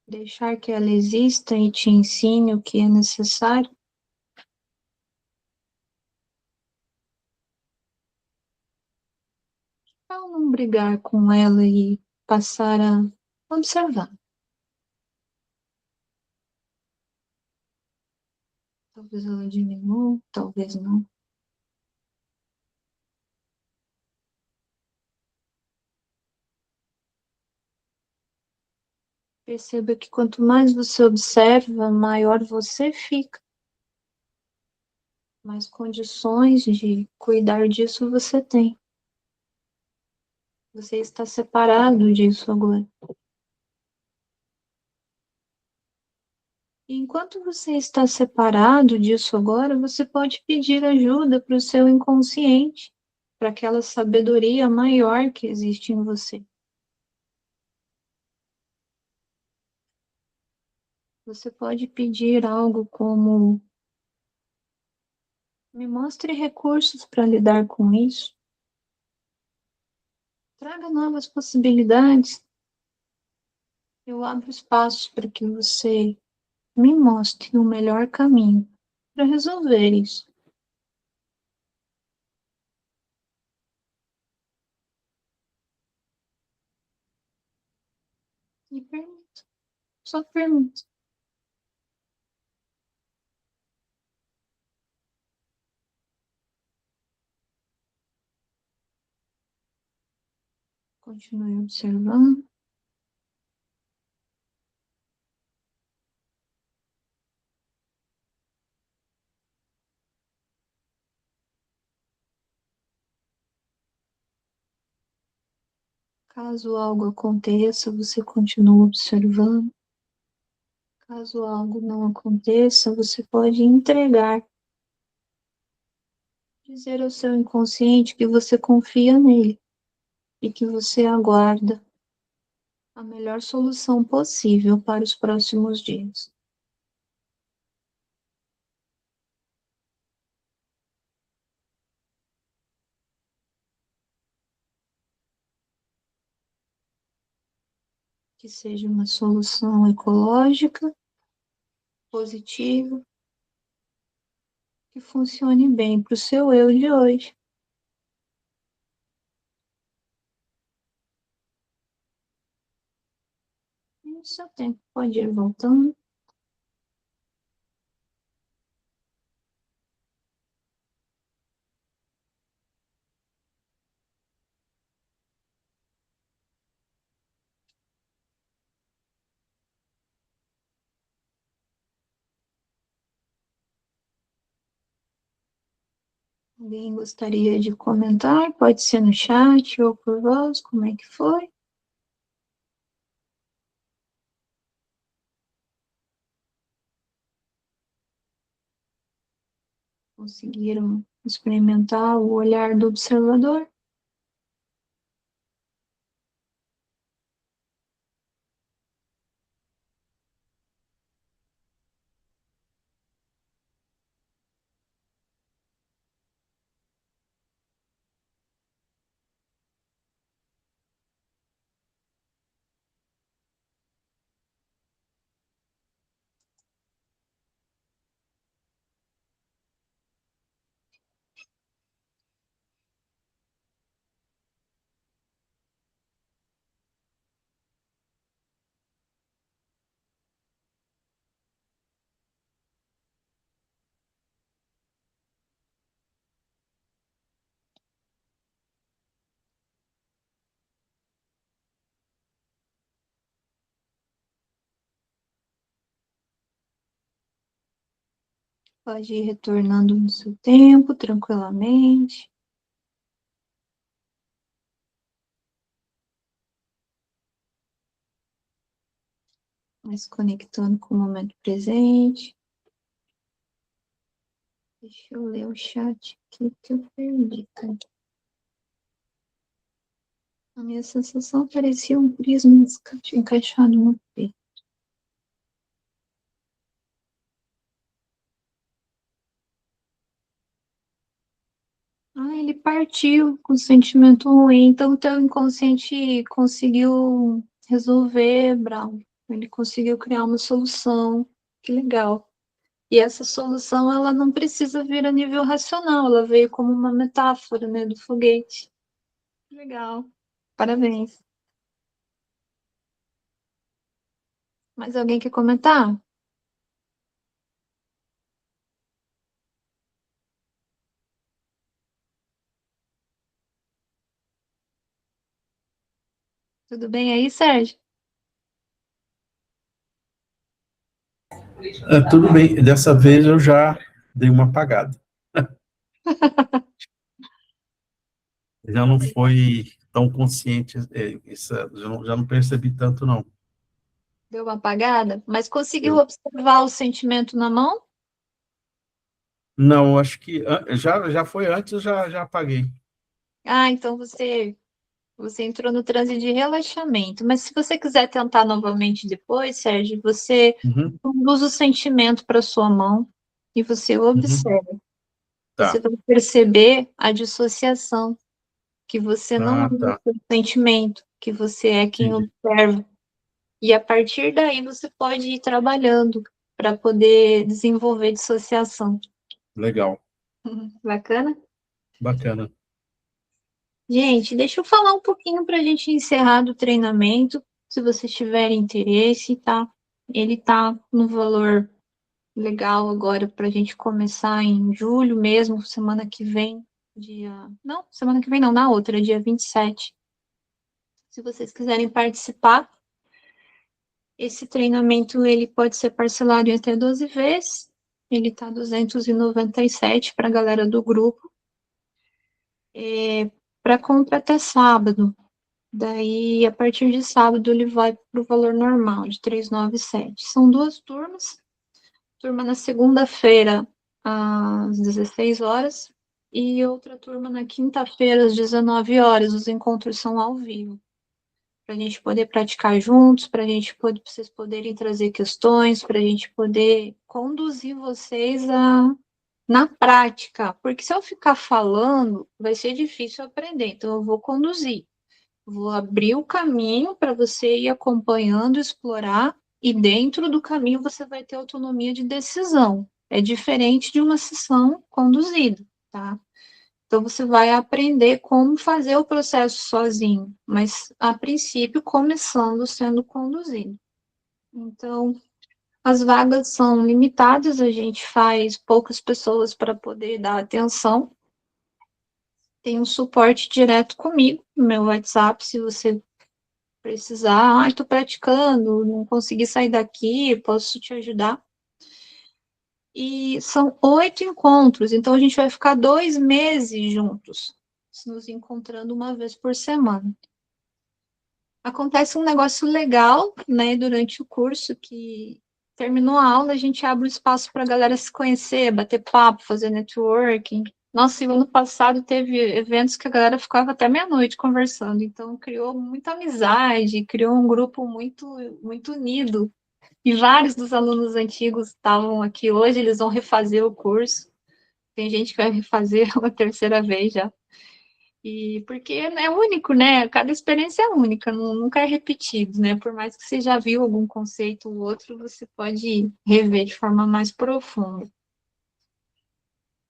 deixar que ela exista e te ensine o que é necessário. Ao não brigar com ela e passar a observar. Talvez ela diminua, talvez não. Perceba que quanto mais você observa, maior você fica. Mais condições de cuidar disso você tem. Você está separado disso agora. E enquanto você está separado disso agora, você pode pedir ajuda para o seu inconsciente, para aquela sabedoria maior que existe em você. Você pode pedir algo como: me mostre recursos para lidar com isso. Traga novas possibilidades. Eu abro espaço para que você me mostre o melhor caminho para resolver isso. E permita. Só permita. Continue observando. Caso algo aconteça, você continua observando. Caso algo não aconteça, você pode entregar. Dizer ao seu inconsciente que você confia nele e que você aguarda a melhor solução possível para os próximos dias. Que seja uma solução ecológica, positiva, que funcione bem para o seu eu de hoje. E no seu tempo pode ir voltando. Alguém gostaria de comentar? Pode ser no chat ou por voz, como é que foi? Conseguiram experimentar o olhar do observador? Pode ir retornando no seu tempo, tranquilamente. Mas conectando com o momento presente. Deixa eu ler o chat aqui que eu perdi, cara. A minha sensação parecia um prisma encaixado no peito. Ah, ele partiu com sentimento ruim, então o teu inconsciente conseguiu resolver, Brown. Ele conseguiu criar uma solução. Que legal. E essa solução, ela não precisa vir a nível racional, ela veio como uma metáfora, né, do foguete. Legal. Parabéns. Mais alguém quer comentar? Tudo bem aí, Sérgio? Tudo bem, dessa vez eu já dei uma apagada. Já não foi tão consciente, já não percebi tanto, não. Deu uma apagada? Mas conseguiu Eu- observar o sentimento na mão? Não, acho que já foi antes, eu já apaguei. Ah, então você entrou no transe de relaxamento. Mas se você quiser tentar novamente depois, Sérgio, você Uhum, conduz o sentimento para sua mão e você uhum, observa. Você tá. vai perceber a dissociação, que você não é Ah, o tá. seu sentimento, que você é quem Entendi. observa. E a partir daí você pode ir trabalhando para poder desenvolver dissociação. Legal. Bacana? Bacana. Gente, deixa eu falar um pouquinho para a gente encerrar do treinamento. Se vocês tiverem interesse, tá? Ele tá no valor legal agora para a gente começar em julho mesmo, semana que vem, dia. Não, semana que vem não, na outra, dia 27. Se vocês quiserem participar, esse treinamento ele pode ser parcelado em até 12 vezes. Ele tá 297 para a galera do grupo. Para compra até sábado. Daí, a partir de sábado, ele vai para o valor normal, de 397. São 2 turmas. Turma na segunda-feira, às 16 horas, e outra turma na quinta-feira, às 19 horas. Os encontros são ao vivo, para a gente poder praticar juntos, para vocês poderem trazer questões, para a gente poder conduzir vocês na prática. Porque se eu ficar falando, vai ser difícil aprender, então eu vou conduzir. Vou abrir o caminho para você ir acompanhando, explorar, e dentro do caminho você vai ter autonomia de decisão. É diferente de uma sessão conduzida, tá? Então você vai aprender como fazer o processo sozinho, mas a princípio começando sendo conduzido. Então, as vagas são limitadas, a gente faz poucas pessoas para poder dar atenção. Tem um suporte direto comigo no meu WhatsApp, se você precisar, estou praticando, não consegui sair daqui, posso te ajudar. E são 8 encontros, então a gente vai ficar 2 meses juntos, nos encontrando uma vez por semana. Acontece um negócio legal, né, durante o curso, que terminou a aula, a gente abre o espaço para a galera se conhecer, bater papo, fazer networking. Nossa, e o ano passado teve eventos que a galera ficava até meia-noite conversando, então criou muita amizade, criou um grupo muito, muito unido. E vários dos alunos antigos estavam aqui hoje, eles vão refazer o curso. Tem gente que vai refazer uma terceira vez já. E porque é único, né? Cada experiência é única, nunca é repetido, né? Por mais que você já viu algum conceito ou outro, você pode rever de forma mais profunda.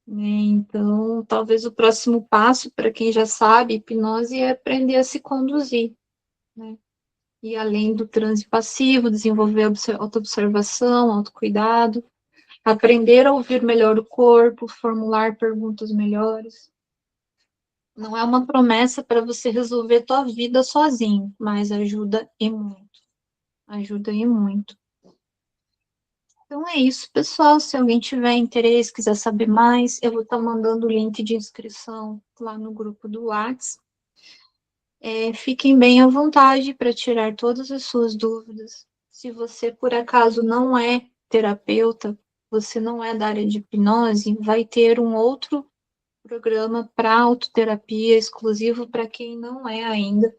Então, talvez o próximo passo, para quem já sabe, hipnose é aprender a se conduzir, né? E além do transe passivo, desenvolver autoobservação, autocuidado, aprender a ouvir melhor o corpo, formular perguntas melhores. Não é uma promessa para você resolver tua vida sozinho, mas ajuda e muito. Ajuda e muito. Então é isso, pessoal. Se alguém tiver interesse, quiser saber mais, eu vou estar mandando o link de inscrição lá no grupo do WhatsApp. Fiquem bem à vontade para tirar todas as suas dúvidas. Se você, por acaso, não é terapeuta, você não é da área de hipnose, vai ter um outro programa para autoterapia exclusivo para quem não é ainda.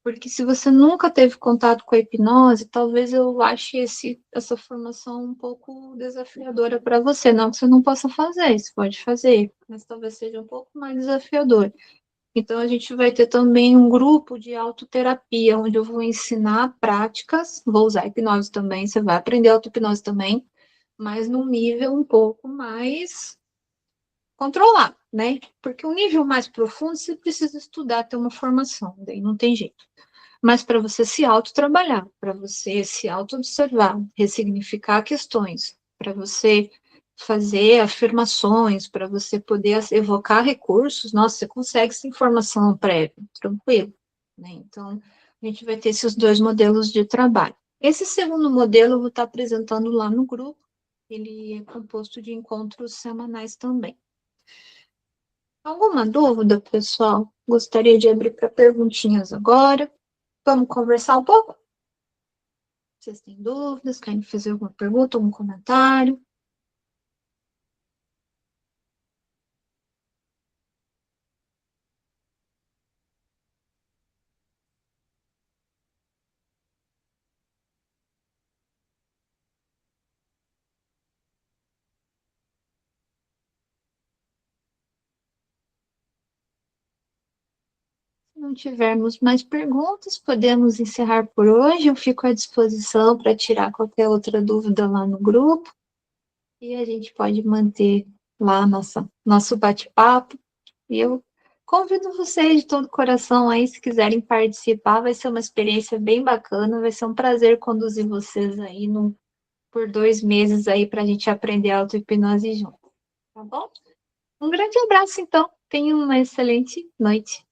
Porque se você nunca teve contato com a hipnose, talvez eu ache essa formação um pouco desafiadora para você. Não que você não possa fazer, você pode fazer, mas talvez seja um pouco mais desafiador. Então, a gente vai ter também um grupo de autoterapia, onde eu vou ensinar práticas, vou usar hipnose também, você vai aprender auto-hipnose também, mas num nível um pouco mais controlado, né? Porque um nível mais profundo, você precisa estudar, ter uma formação, daí não tem jeito. Mas para você se autotrabalhar, para você se auto-observar, ressignificar questões, para você fazer afirmações, para você poder evocar recursos, nossa, você consegue essa informação prévia, tranquilo, né? Então, a gente vai ter esses 2 modelos de trabalho. Esse segundo modelo eu vou estar apresentando lá no grupo, ele é composto de encontros semanais também. Alguma dúvida, pessoal? Gostaria de abrir para perguntinhas agora. Vamos conversar um pouco? Vocês têm dúvidas? Querem fazer alguma pergunta, algum comentário? Se não tivermos mais perguntas, podemos encerrar por hoje. Eu fico à disposição para tirar qualquer outra dúvida lá no grupo. E a gente pode manter lá nosso bate-papo. E eu convido vocês de todo o coração aí, se quiserem participar, vai ser uma experiência bem bacana, vai ser um prazer conduzir vocês aí por 2 meses aí para a gente aprender auto-hipnose junto, tá bom? Um grande abraço, então. Tenham uma excelente noite.